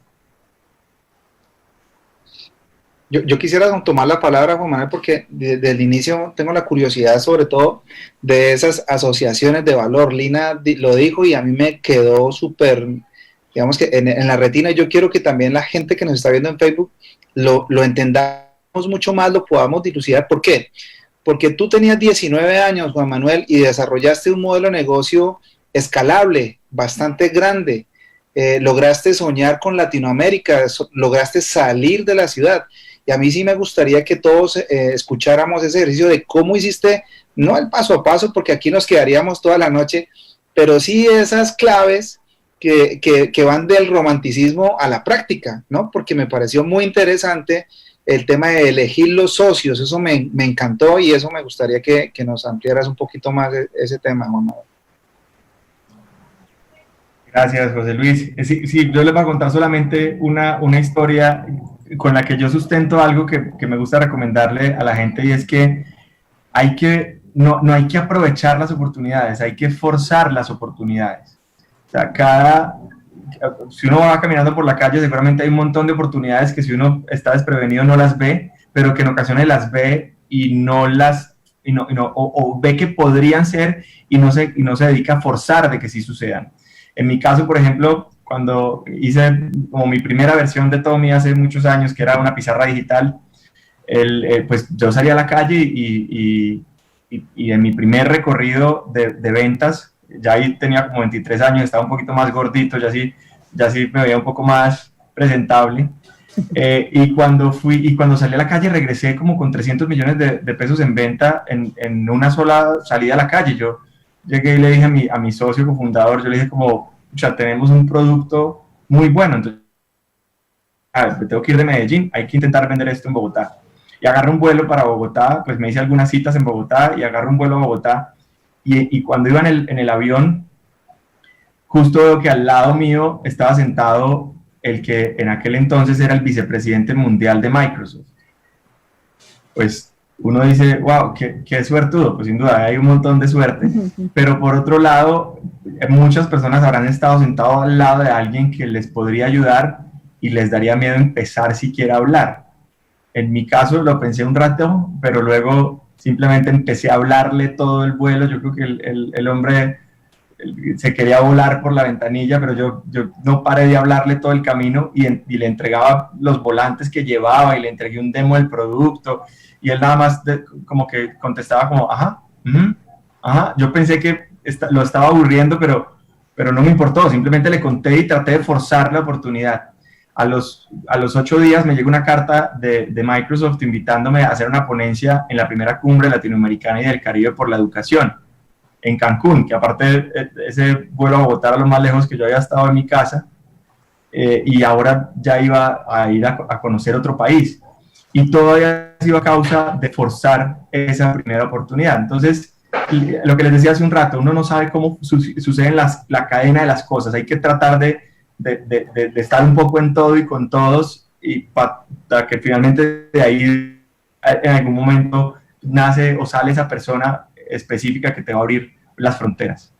Yo quisiera tomar la palabra, Juan Manuel, porque desde el inicio tengo la curiosidad sobre todo de esas asociaciones de valor. Lina lo dijo y a mí me quedó súper, digamos que en la retina. Yo quiero que también la gente que nos está viendo en Facebook lo entendamos mucho más, lo podamos dilucidar. ¿Por qué? Porque tú tenías 19 años, Juan Manuel, y desarrollaste un modelo de negocio escalable, bastante grande. Lograste soñar con Latinoamérica, lograste salir de la ciudad. Y a mí sí me gustaría que todos escucháramos ese ejercicio de cómo hiciste, no el paso a paso, porque aquí nos quedaríamos toda la noche, pero sí esas claves que van del romanticismo a la práctica, ¿no? Porque me pareció muy interesante el tema de elegir los socios, eso me encantó, y eso me gustaría que nos ampliaras un poquito más ese tema, Juan Manuel. Gracias, José Luis. Sí, yo les voy a contar solamente una historia con la que yo sustento algo que me gusta recomendarle a la gente, y es que no hay que aprovechar las oportunidades, hay que forzar las oportunidades. O sea, si uno va caminando por la calle, seguramente hay un montón de oportunidades que si uno está desprevenido no las ve, pero que en ocasiones las ve o ve que podrían ser y no se dedica a forzar de que sí sucedan. En mi caso, por ejemplo, cuando hice como mi primera versión de Tommy hace muchos años, que era una pizarra digital, pues yo salí a la calle y en mi primer recorrido de ventas, ya ahí tenía como 23 años, estaba un poquito más gordito, ya sí me veía un poco más presentable. Y cuando salí a la calle regresé como con 300 millones de pesos en venta en una sola salida a la calle. Yo llegué y le dije a mi socio cofundador, yo le dije como, tenemos un producto muy bueno, entonces tengo que ir de Medellín, hay que intentar vender esto en Bogotá. Y agarré un vuelo para Bogotá, pues me hice algunas citas en Bogotá y agarré un vuelo a Bogotá. Y cuando iba en el avión, justo veo que al lado mío estaba sentado el que en aquel entonces era el vicepresidente mundial de Microsoft. Pues uno dice, wow, qué suertudo, pues sin duda hay un montón de suerte, pero por otro lado, muchas personas habrán estado sentados al lado de alguien que les podría ayudar y les daría miedo empezar siquiera a hablar. En mi caso lo pensé un rato, pero luego simplemente empecé a hablarle todo el vuelo. Yo creo que el hombre se quería volar por la ventanilla, pero yo no paré de hablarle todo el camino y le entregaba los volantes que llevaba y le entregué un demo del producto y él nada más como que contestaba como, ajá, ajá. Yo pensé que lo estaba aburriendo, pero no me importó, simplemente le conté y traté de forzar la oportunidad. A los 8 días me llegó una carta de Microsoft invitándome a hacer una ponencia en la primera cumbre latinoamericana y del Caribe por la educación en Cancún, que aparte ese vuelo a Bogotá era lo más lejos que yo había estado en mi casa, y ahora ya iba a ir a conocer otro país. Y todo había sido a causa de forzar esa primera oportunidad. Entonces, lo que les decía hace un rato, uno no sabe cómo sucede la cadena de las cosas, hay que tratar de estar un poco en todo y con todos, y para que finalmente de ahí en algún momento nace o sale esa persona específica que te va a abrir las fronteras.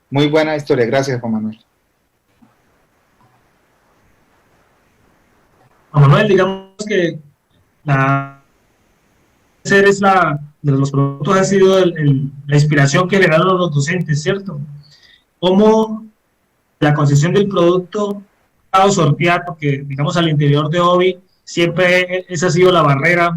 Muy buena historia, gracias Juan Manuel. Juan Manuel, digamos que de los productos ha sido la inspiración que generaron los docentes, ¿cierto? ¿Cómo la concepción del producto ha sortear? Porque, digamos, al interior de OBI siempre esa ha sido la barrera.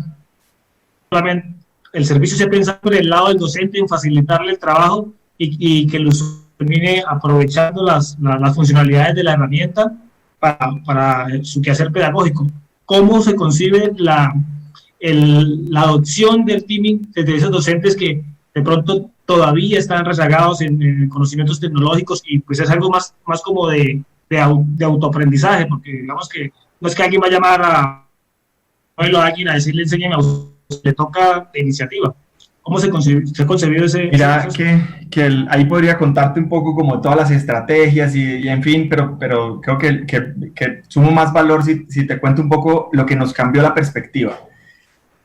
Solamente el servicio se piensa por el lado del docente en facilitarle el trabajo y que el usuario termine aprovechando las funcionalidades de la herramienta para su quehacer pedagógico. ¿Cómo se concibe la adopción del teaming desde esos docentes que de pronto todavía están rezagados en conocimientos tecnológicos y pues es algo más como de autoaprendizaje? Porque digamos que no es que alguien va a llamar a alguien a decirle enséñeme a usted, le toca de iniciativa. ¿Cómo se ha concebido ese? Mira, ahí podría contarte un poco como todas las estrategias y en fin, pero creo que sumo más valor si te cuento un poco lo que nos cambió la perspectiva.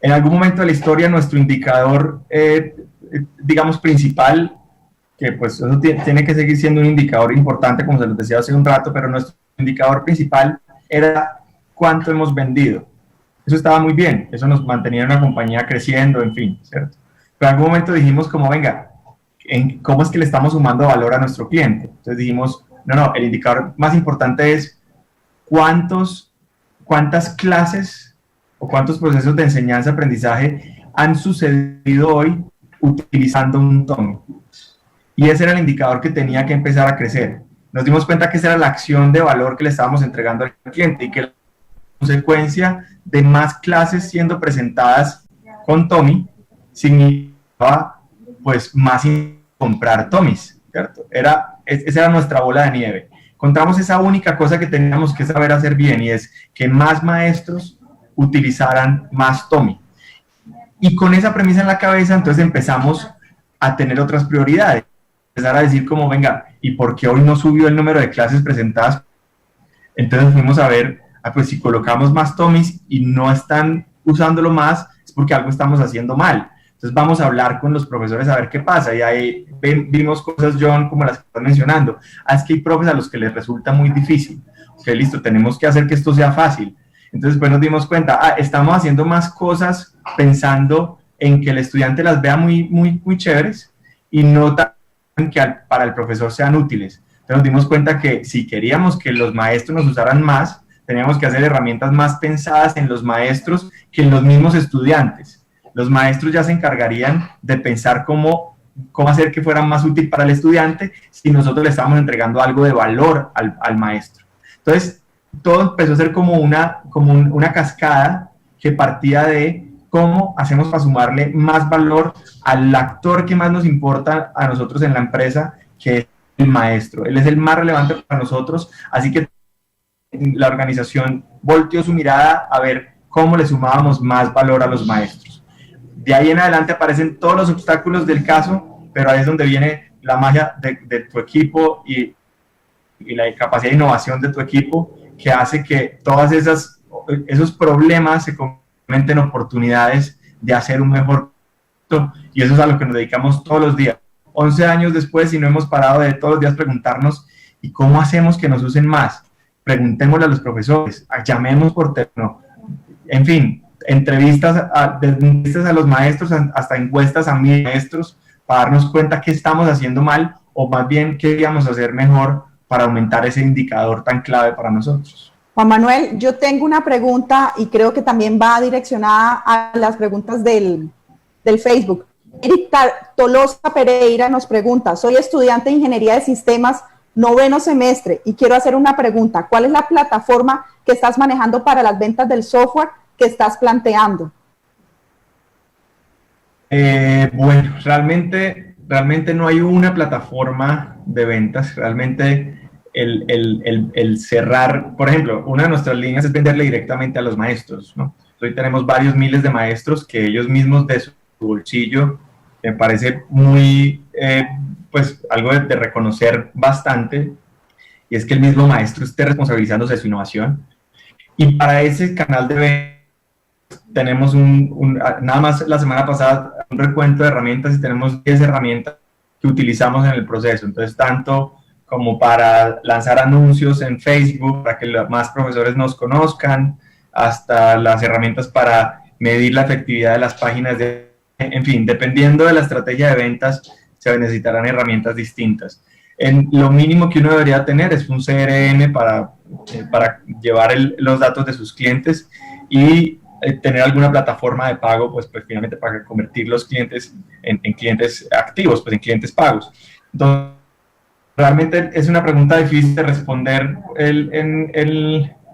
En algún momento de la historia, nuestro indicador, digamos, principal, que pues eso tiene que seguir siendo un indicador importante, como se los decía hace un rato, pero nuestro indicador principal era cuánto hemos vendido. Eso estaba muy bien, eso nos mantenía en una compañía creciendo, en fin, ¿cierto? Pero en algún momento dijimos como, venga, ¿cómo es que le estamos sumando valor a nuestro cliente? Entonces dijimos, no, el indicador más importante es cuántas clases o cuántos procesos de enseñanza-aprendizaje han sucedido hoy utilizando un TOMI. Y ese era el indicador que tenía que empezar a crecer. Nos dimos cuenta que esa era la acción de valor que le estábamos entregando al cliente y que la consecuencia de más clases siendo presentadas con TOMI significaba pues más comprar TOMIs, ¿cierto? Esa era nuestra bola de nieve. Encontramos esa única cosa que teníamos que saber hacer bien y es que más maestros utilizaran más TOMI. Y con esa premisa en la cabeza, entonces empezamos a tener otras prioridades. Empezar a decir como, venga, ¿y por qué hoy no subió el número de clases presentadas? Entonces fuimos a ver, pues si colocamos más TOMIs y no están usándolo más, es porque algo estamos haciendo mal. Entonces vamos a hablar con los profesores a ver qué pasa. Y ahí vimos cosas, John, como las que estás mencionando. Es que hay profes a los que les resulta muy difícil. Ok, listo, tenemos que hacer que esto sea fácil. Entonces pues nos dimos cuenta, estamos haciendo más cosas pensando en que el estudiante las vea muy, muy, muy chéveres y no tan que para el profesor sean útiles. Entonces nos dimos cuenta que si queríamos que los maestros nos usaran más, teníamos que hacer herramientas más pensadas en los maestros que en los mismos estudiantes. Los maestros ya se encargarían de pensar cómo hacer que fueran más útil para el estudiante si nosotros le estábamos entregando algo de valor al maestro. Entonces, todo empezó a ser como una cascada que partía de cómo hacemos para sumarle más valor al actor que más nos importa a nosotros en la empresa, que es el maestro. Él es el más relevante para nosotros, así que la organización volteó su mirada a ver cómo le sumábamos más valor a los maestros. De ahí en adelante aparecen todos los obstáculos del caso, pero ahí es donde viene la magia de tu equipo y la capacidad de innovación de tu equipo, que hace que todos esos problemas se convierten en oportunidades de hacer un mejor producto, y eso es a lo que nos dedicamos todos los días. 11 años después y no hemos parado de todos los días preguntarnos, ¿y cómo hacemos que nos usen más? Preguntémosle a los profesores, llamemos por teléfono, en fin, entrevistas a los maestros hasta encuestas a maestros para darnos cuenta qué estamos haciendo mal o más bien qué íbamos a hacer mejor para aumentar ese indicador tan clave para nosotros. Juan Manuel, yo tengo una pregunta y creo que también va direccionada a las preguntas del Facebook. Erika Tolosa Pereira nos pregunta, soy estudiante de Ingeniería de Sistemas, 9º semestre, y quiero hacer una pregunta. ¿Cuál es la plataforma que estás manejando para las ventas del software que estás planteando? Bueno, realmente no hay una plataforma de ventas. Realmente el cerrar, por ejemplo, una de nuestras líneas es venderle directamente a los maestros, ¿no? Hoy tenemos varios miles de maestros que ellos mismos de su bolsillo, me parece muy, pues algo de reconocer bastante, y es que el mismo maestro esté responsabilizándose de su innovación. Y para ese canal de ventas tenemos nada más la semana pasada un recuento de herramientas y tenemos 10 herramientas que utilizamos en el proceso. Entonces, tanto como para lanzar anuncios en Facebook para que los más profesores nos conozcan, hasta las herramientas para medir la efectividad de las páginas en fin, dependiendo de la estrategia de ventas, se necesitarán herramientas distintas. Lo mínimo que uno debería tener es un CRM para llevar los datos de sus clientes y tener alguna plataforma de pago, pues finalmente para convertir los clientes en clientes activos, pues en clientes pagos. Entonces, realmente es una pregunta difícil de responder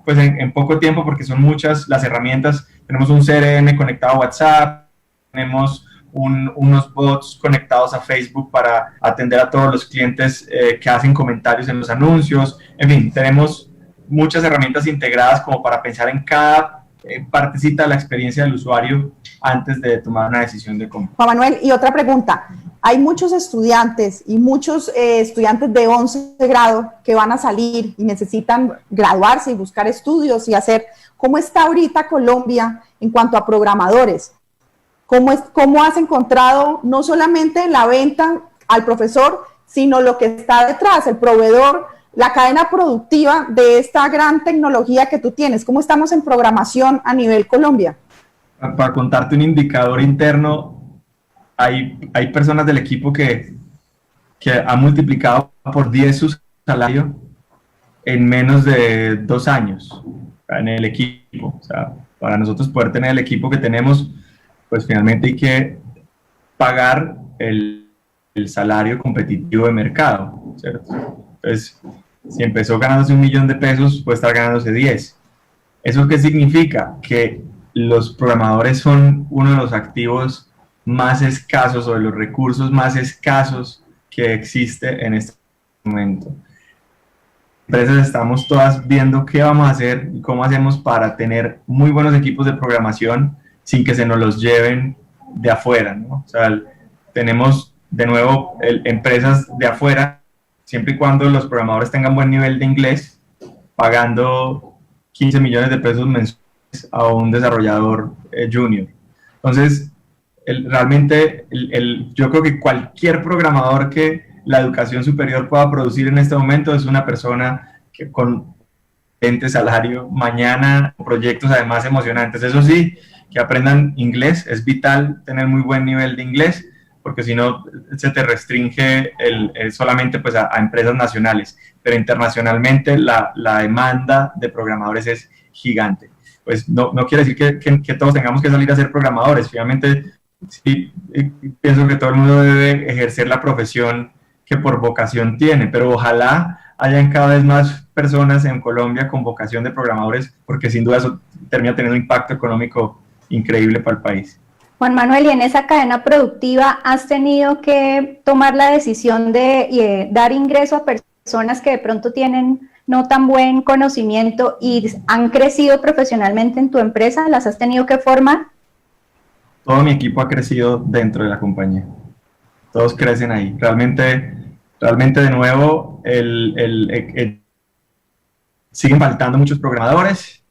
pues en poco tiempo, porque son muchas las herramientas. Tenemos un CRM conectado a WhatsApp, tenemos unos bots conectados a Facebook para atender a todos los clientes que hacen comentarios en los anuncios. En fin, tenemos muchas herramientas integradas como para pensar en cada partecita de la experiencia del usuario antes de tomar una decisión de compra. Juan Manuel, y otra pregunta. Hay muchos estudiantes y muchos estudiantes de 11 grado que van a salir y necesitan graduarse y buscar estudios y hacer. ¿Cómo está ahorita Colombia en cuanto a programadores? ¿Cómo has encontrado no solamente la venta al profesor, sino lo que está detrás, el proveedor, la cadena productiva de esta gran tecnología que tú tienes? ¿Cómo estamos en programación a nivel Colombia? Para contarte un indicador interno, hay personas del equipo que han multiplicado por 10 su salario en menos de 2 años en el equipo. O sea, para nosotros poder tener el equipo que tenemos, pues finalmente hay que pagar el salario competitivo de mercado, ¿cierto? Entonces, si empezó ganándose $1 millón, puede estar ganándose 10. ¿Eso qué significa? Que los programadores son uno de los activos más escasos o de los recursos más escasos que existe en este momento. Empresas estamos todas viendo qué vamos a hacer y cómo hacemos para tener muy buenos equipos de programación sin que se nos los lleven de afuera, ¿no? O sea, tenemos de nuevo empresas de afuera, siempre y cuando los programadores tengan buen nivel de inglés, pagando $15 millones mensuales a un desarrollador junior. Entonces, realmente yo creo que cualquier programador que la educación superior pueda producir en este momento es una persona que con excelente salario, mañana proyectos además emocionantes. Eso sí, que aprendan inglés, es vital tener muy buen nivel de inglés, porque si no se te restringe solamente pues a empresas nacionales, pero internacionalmente la demanda de programadores es gigante. Pues no quiere decir que todos tengamos que salir a ser programadores. Finalmente, sí, pienso que todo el mundo debe ejercer la profesión que por vocación tiene, pero ojalá hayan cada vez más personas en Colombia con vocación de programadores, porque sin duda eso termina teniendo un impacto económico increíble para el país. Juan Manuel, y en esa cadena productiva has tenido que tomar la decisión de dar ingreso a personas que de pronto tienen no tan buen conocimiento y han crecido profesionalmente en tu empresa. ¿Las has tenido que formar? Todo mi equipo ha crecido dentro de la compañía. Todos crecen ahí. Realmente de nuevo, siguen faltando muchos programadores.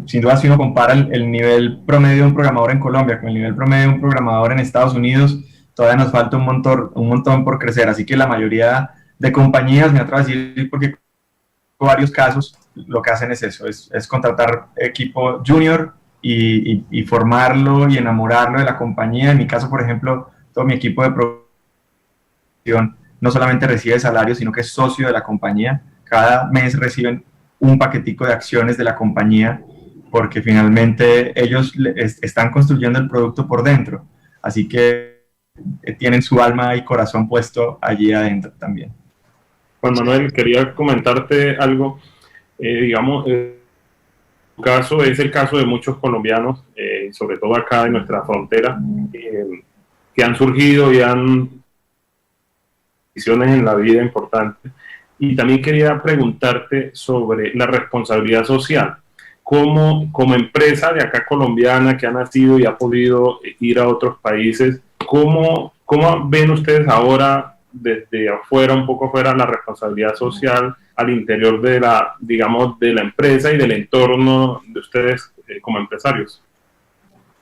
Sin duda, si uno compara el nivel promedio de un programador en Colombia con el nivel promedio de un programador en Estados Unidos, todavía nos falta un montón por crecer. Así que la mayoría de compañías, me atrevo a decir, porque en varios casos lo que hacen es eso, es contratar equipo junior y formarlo y enamorarlo de la compañía. En mi caso, por ejemplo, todo mi equipo de producción no solamente recibe salario, sino que es socio de la compañía. Cada mes reciben un paquetico de acciones de la compañía porque finalmente ellos están construyendo el producto por dentro. Así que tienen su alma y corazón puesto allí adentro también. Juan Manuel, quería comentarte algo. Digamos, tu caso es el caso de muchos colombianos, sobre todo acá en nuestra frontera, que han surgido y han decisiones en la vida importantes. Y también quería preguntarte sobre la responsabilidad social. Como empresa de acá colombiana que ha nacido y ha podido ir a otros países, ¿cómo ven ustedes ahora desde afuera, un poco afuera, la responsabilidad social al interior de la, digamos, de la empresa y del entorno de ustedes como empresarios?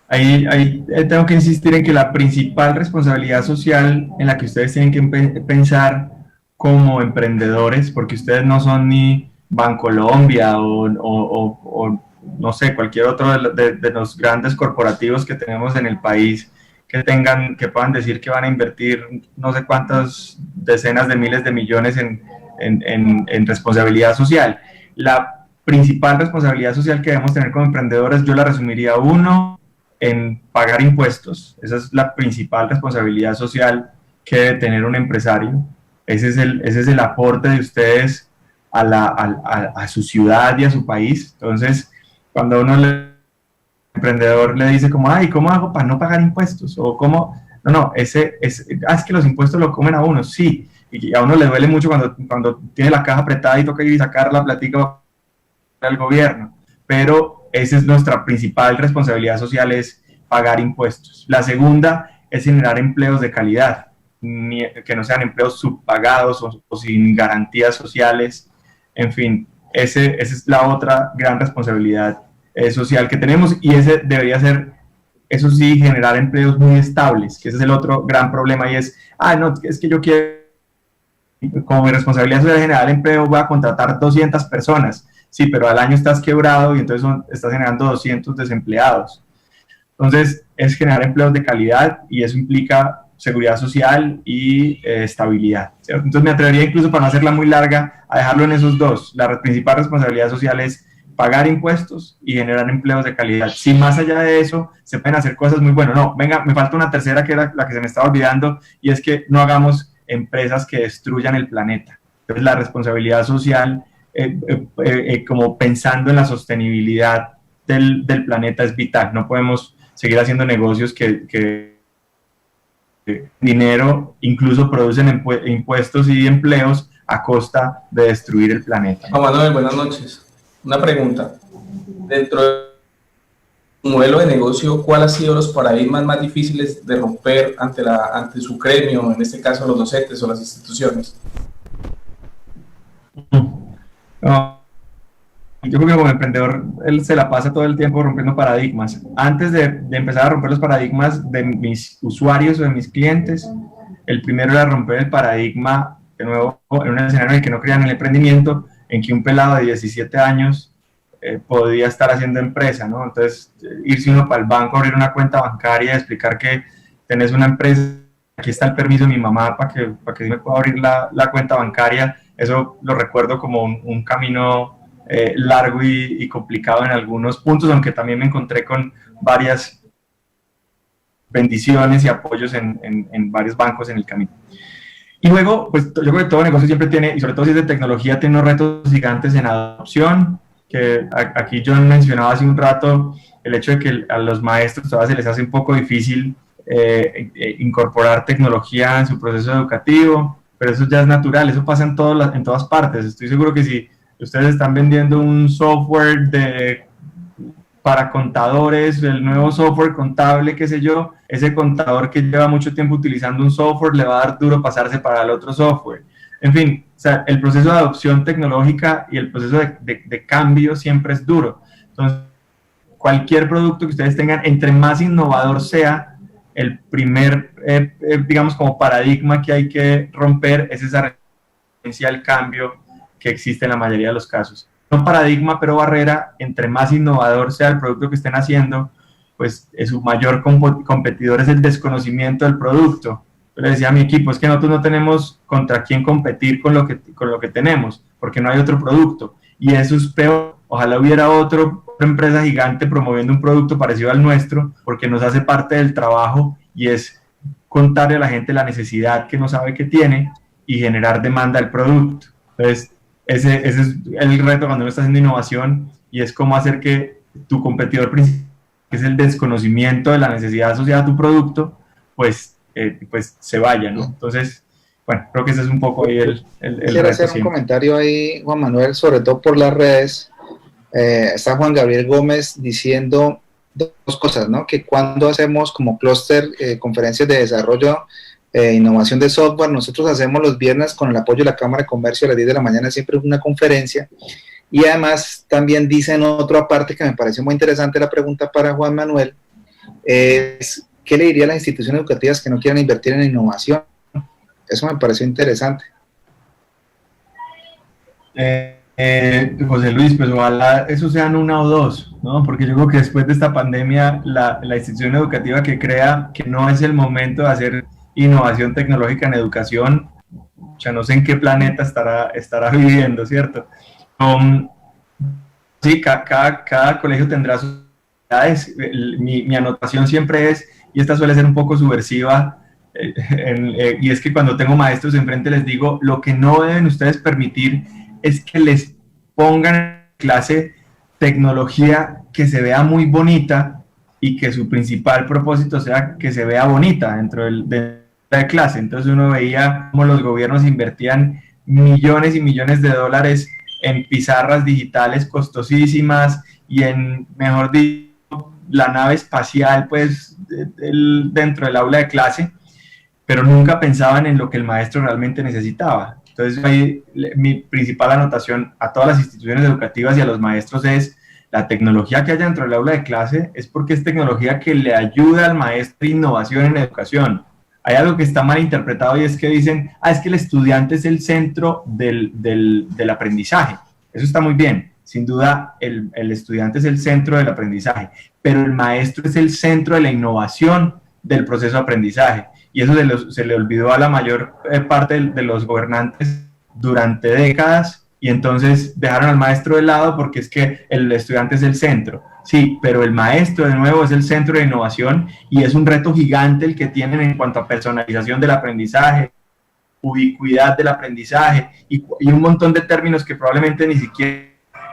Ahí tengo que insistir en que la principal responsabilidad social en la que ustedes tienen que pensar como emprendedores, porque ustedes no son ni Bancolombia o no sé, cualquier otro de los grandes corporativos que tenemos en el país que puedan decir que van a invertir no sé cuántas decenas de miles de millones en responsabilidad social. La principal responsabilidad social que debemos tener como emprendedores, yo la resumiría en pagar impuestos. Esa es la principal responsabilidad social que debe tener un empresario. Ese es el aporte de ustedes a su ciudad y a su país. Entonces, cuando el emprendedor le dice como, ay, ¿cómo hago para no pagar impuestos? O cómo, es que los impuestos lo comen a uno, sí, y a uno le duele mucho cuando tiene la caja apretada y toca ir y sacar la platica al gobierno, pero esa es nuestra principal responsabilidad social, es pagar impuestos. La segunda es generar empleos de calidad, que no sean empleos subpagados o sin garantías sociales. En fin, esa es la otra gran responsabilidad social que tenemos, y ese debería ser, eso sí, generar empleos muy estables, que ese es el otro gran problema, y es que yo quiero, como mi responsabilidad social es generar empleo, voy a contratar 200 personas, sí, pero al año estás quebrado y entonces estás generando 200 desempleados. Entonces, es generar empleos de calidad, y eso implica seguridad social y estabilidad, ¿cierto? Entonces me atrevería incluso, para no hacerla muy larga, a dejarlo en esos dos. La principal responsabilidad social es pagar impuestos y generar empleos de calidad. Si más allá de eso se pueden hacer cosas muy buenas, me falta una tercera, que era la que se me estaba olvidando, y es que no hagamos empresas que destruyan el planeta. Entonces la responsabilidad social, como pensando en la sostenibilidad del planeta, es vital. No podemos seguir haciendo negocios que dinero incluso producen impuestos y empleos a costa de destruir el planeta. Juan Manuel, buenas noches. Una pregunta. Dentro del modelo de negocio, ¿cuál ha sido los paradigmas más difíciles de romper ante su gremio, en este caso los docentes o las instituciones? Yo creo que como emprendedor él se la pasa todo el tiempo rompiendo paradigmas. Antes de empezar a romper los paradigmas de mis usuarios o de mis clientes, el primero era romper el paradigma, de nuevo, en un escenario en el que no creían en el emprendimiento, en que un pelado de 17 años podía estar haciendo empresa, ¿no? Entonces, irse uno para el banco, abrir una cuenta bancaria, explicar que tenés una empresa, aquí está el permiso de mi mamá para que me pueda abrir la cuenta bancaria. Eso lo recuerdo como un camino largo y complicado en algunos puntos, aunque también me encontré con varias bendiciones y apoyos en varios bancos en el camino. Y luego, pues yo creo que todo negocio siempre tiene, y sobre todo si es de tecnología, tiene unos retos gigantes en adopción, que aquí John mencionaba hace un rato el hecho de que a los maestros todavía se les hace un poco difícil incorporar tecnología en su proceso educativo, pero eso ya es natural, eso pasa en todas partes. Estoy seguro que si ustedes están vendiendo un software para contadores, el nuevo software contable, qué sé yo, ese contador que lleva mucho tiempo utilizando un software le va a dar duro pasarse para el otro software. En fin, o sea, el proceso de adopción tecnológica y el proceso de cambio siempre es duro. Entonces, cualquier producto que ustedes tengan, entre más innovador sea, el primer, digamos, como paradigma que hay que romper es esa resistencia al cambio que existe en la mayoría de los casos. No paradigma, pero barrera. Entre más innovador sea el producto que estén haciendo, pues su mayor competidor es el desconocimiento del producto. Yo le decía a mi equipo, es que nosotros no tenemos contra quién competir con lo que tenemos, porque no hay otro producto. Y eso es peor. Ojalá hubiera otra empresa gigante promoviendo un producto parecido al nuestro, porque nos hace parte del trabajo y es contarle a la gente la necesidad que no sabe que tiene y generar demanda del producto. Entonces, ese es el reto cuando uno está haciendo innovación, y es cómo hacer que tu competidor principal, que es el desconocimiento de la necesidad asociada a tu producto, pues se vaya, ¿no? Entonces, bueno, creo que ese es un poco ahí el Quiero reto hacer un siempre. comentario ahí, Juan Manuel, sobre todo por las redes. Está Juan Gabriel Gómez diciendo dos cosas, ¿no? Que cuando hacemos como clúster conferencias de desarrollo innovación de software, nosotros hacemos los viernes con el apoyo de la Cámara de Comercio a las 10 de la mañana, siempre una conferencia. Y además también dicen otra parte que me pareció muy interesante, la pregunta para Juan Manuel, es ¿qué le diría a las instituciones educativas que no quieran invertir en innovación? Eso me pareció interesante. José Luis, pues ojalá eso sean una o dos, ¿no? Porque yo creo que después de esta pandemia, la institución educativa que crea que no es el momento de hacer innovación tecnológica en educación, ya no sé en qué planeta estará viviendo, ¿cierto? Sí, cada colegio tendrá sus necesidades. Mi anotación siempre es, y esta suele ser un poco subversiva, y es que cuando tengo maestros enfrente les digo, lo que no deben ustedes permitir es que les pongan en clase tecnología que se vea muy bonita y que su principal propósito sea que se vea bonita dentro de la clase. Entonces uno veía cómo los gobiernos invertían millones y millones de dólares en pizarras digitales costosísimas y en, mejor dicho, la nave espacial pues dentro del aula de clase, pero nunca pensaban en lo que el maestro realmente necesitaba. Entonces, ahí, mi principal anotación a todas las instituciones educativas y a los maestros es la tecnología que haya dentro del aula de clase es porque es tecnología que le ayuda al maestro a innovación en educación. Hay algo que está mal interpretado y es que dicen, es que el estudiante es el centro del aprendizaje. Eso está muy bien. Sin duda, el estudiante es el centro del aprendizaje, pero el maestro es el centro de la innovación del proceso de aprendizaje. Y eso se le olvidó a la mayor parte de los gobernantes durante décadas, y entonces dejaron al maestro de lado porque es que el estudiante es el centro. Sí, pero el maestro de nuevo es el centro de innovación y es un reto gigante el que tienen en cuanto a personalización del aprendizaje, ubicuidad del aprendizaje y un montón de términos que probablemente ni siquiera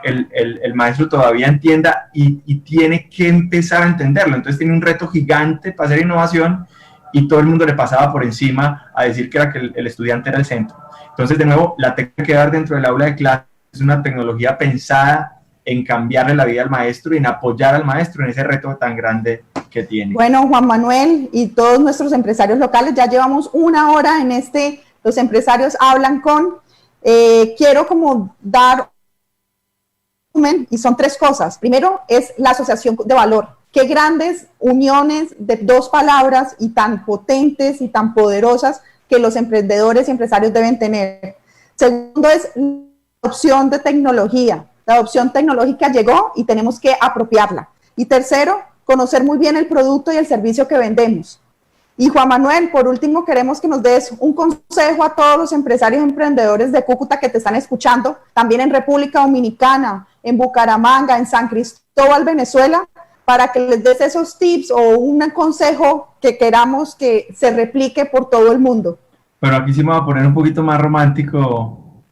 el maestro todavía entienda y tiene que empezar a entenderlo. Entonces tiene un reto gigante para hacer innovación y todo el mundo le pasaba por encima a decir que el estudiante era el centro. Entonces, de nuevo, la técnica que dar dentro del aula de clase es una tecnología pensada en cambiarle la vida al maestro y en apoyar al maestro en ese reto tan grande que tiene. Bueno, Juan Manuel y todos nuestros empresarios locales, ya llevamos 1 hora en Los Empresarios Hablan Con. Quiero como dar, y son 3 cosas. Primero es la asociación de valor. Qué grandes uniones de 2 palabras y tan potentes y tan poderosas que los emprendedores y empresarios deben tener. Segundo es la adopción de tecnología. La adopción tecnológica llegó y tenemos que apropiarla. Y tercero, conocer muy bien el producto y el servicio que vendemos. Y Juan Manuel, por último, queremos que nos des un consejo a todos los empresarios y emprendedores de Cúcuta que te están escuchando, también en República Dominicana, en Bucaramanga, en San Cristóbal, Venezuela, para que les des esos tips o un consejo que queramos que se replique por todo el mundo. Pero aquí sí me voy a poner un poquito más romántico,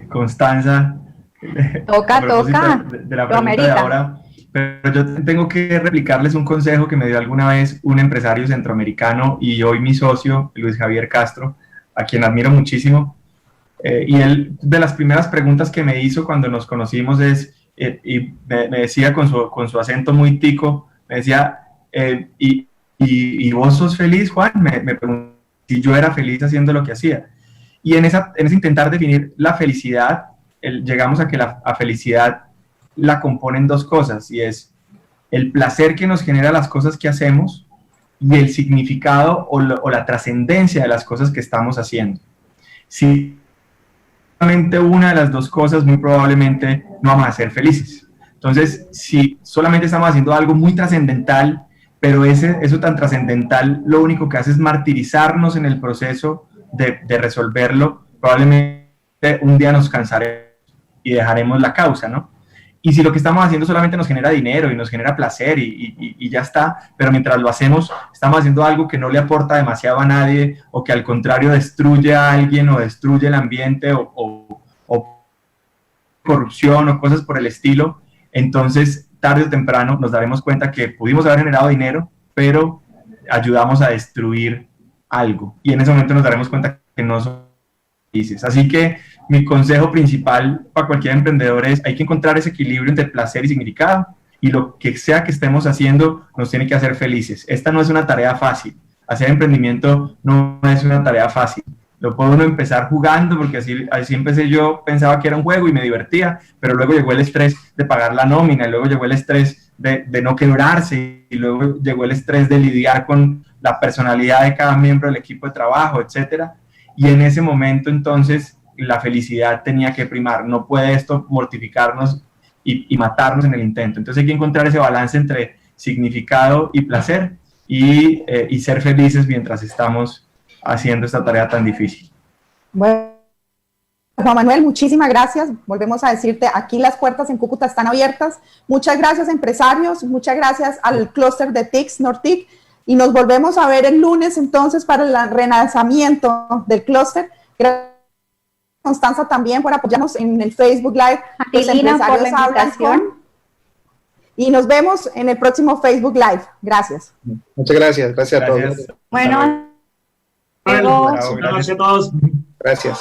Constanza. Toca. De la pregunta de ahora. Pero yo tengo que replicarles un consejo que me dio alguna vez un empresario centroamericano y hoy mi socio, Luis Javier Castro, a quien admiro muchísimo. Y él, de las primeras preguntas que me hizo cuando nos conocimos es, y me decía con su acento muy tico, me decía, ¿y vos sos feliz, Juan? Me preguntó si yo era feliz haciendo lo que hacía. Y en ese intentar definir la felicidad, llegamos a que la felicidad la componen 2 cosas, y es el placer que nos genera las cosas que hacemos y el significado o la trascendencia de las cosas que estamos haciendo. Si solamente una de las 2 cosas, muy probablemente no vamos a ser felices. Entonces, si solamente estamos haciendo algo muy trascendental, pero eso tan trascendental lo único que hace es martirizarnos en el proceso de resolverlo. Probablemente un día nos cansaremos y dejaremos la causa, ¿no? Y si lo que estamos haciendo solamente nos genera dinero y nos genera placer y ya está, pero mientras lo hacemos, estamos haciendo algo que no le aporta demasiado a nadie, o que al contrario destruye a alguien o destruye el ambiente o corrupción o cosas por el estilo, entonces tarde o temprano nos daremos cuenta que pudimos haber generado dinero, pero ayudamos a destruir algo, y en ese momento nos daremos cuenta que no son felices. Así que mi consejo principal para cualquier emprendedor es: hay que encontrar ese equilibrio entre placer y significado, y lo que sea que estemos haciendo nos tiene que hacer felices. Esta no es una tarea fácil, hacer emprendimiento no es una tarea fácil. Lo puede uno empezar jugando, porque así empecé yo, pensaba que era un juego y me divertía, pero luego llegó el estrés de pagar la nómina, y luego llegó el estrés de no quebrarse, y luego llegó el estrés de lidiar con la personalidad de cada miembro del equipo de trabajo, etcétera. Y en ese momento, entonces, la felicidad tenía que primar. No puede esto mortificarnos y matarnos en el intento. Entonces hay que encontrar ese balance entre significado y placer, y ser felices mientras estamos haciendo esta tarea tan difícil. Bueno, Juan Manuel, muchísimas gracias. Volvemos a decirte, aquí las puertas en Cúcuta están abiertas. Muchas gracias, empresarios. Muchas gracias al clúster de TICS, Nortic. Y nos volvemos a ver el lunes, entonces, para el relanzamiento del clúster. Gracias, Constanza, también por apoyarnos en el Facebook Live. Los empresarios por la invitación. Y nos vemos en el próximo Facebook Live. Gracias. Muchas gracias. Gracias a todos. Bueno, Buenas noches a todos. Gracias.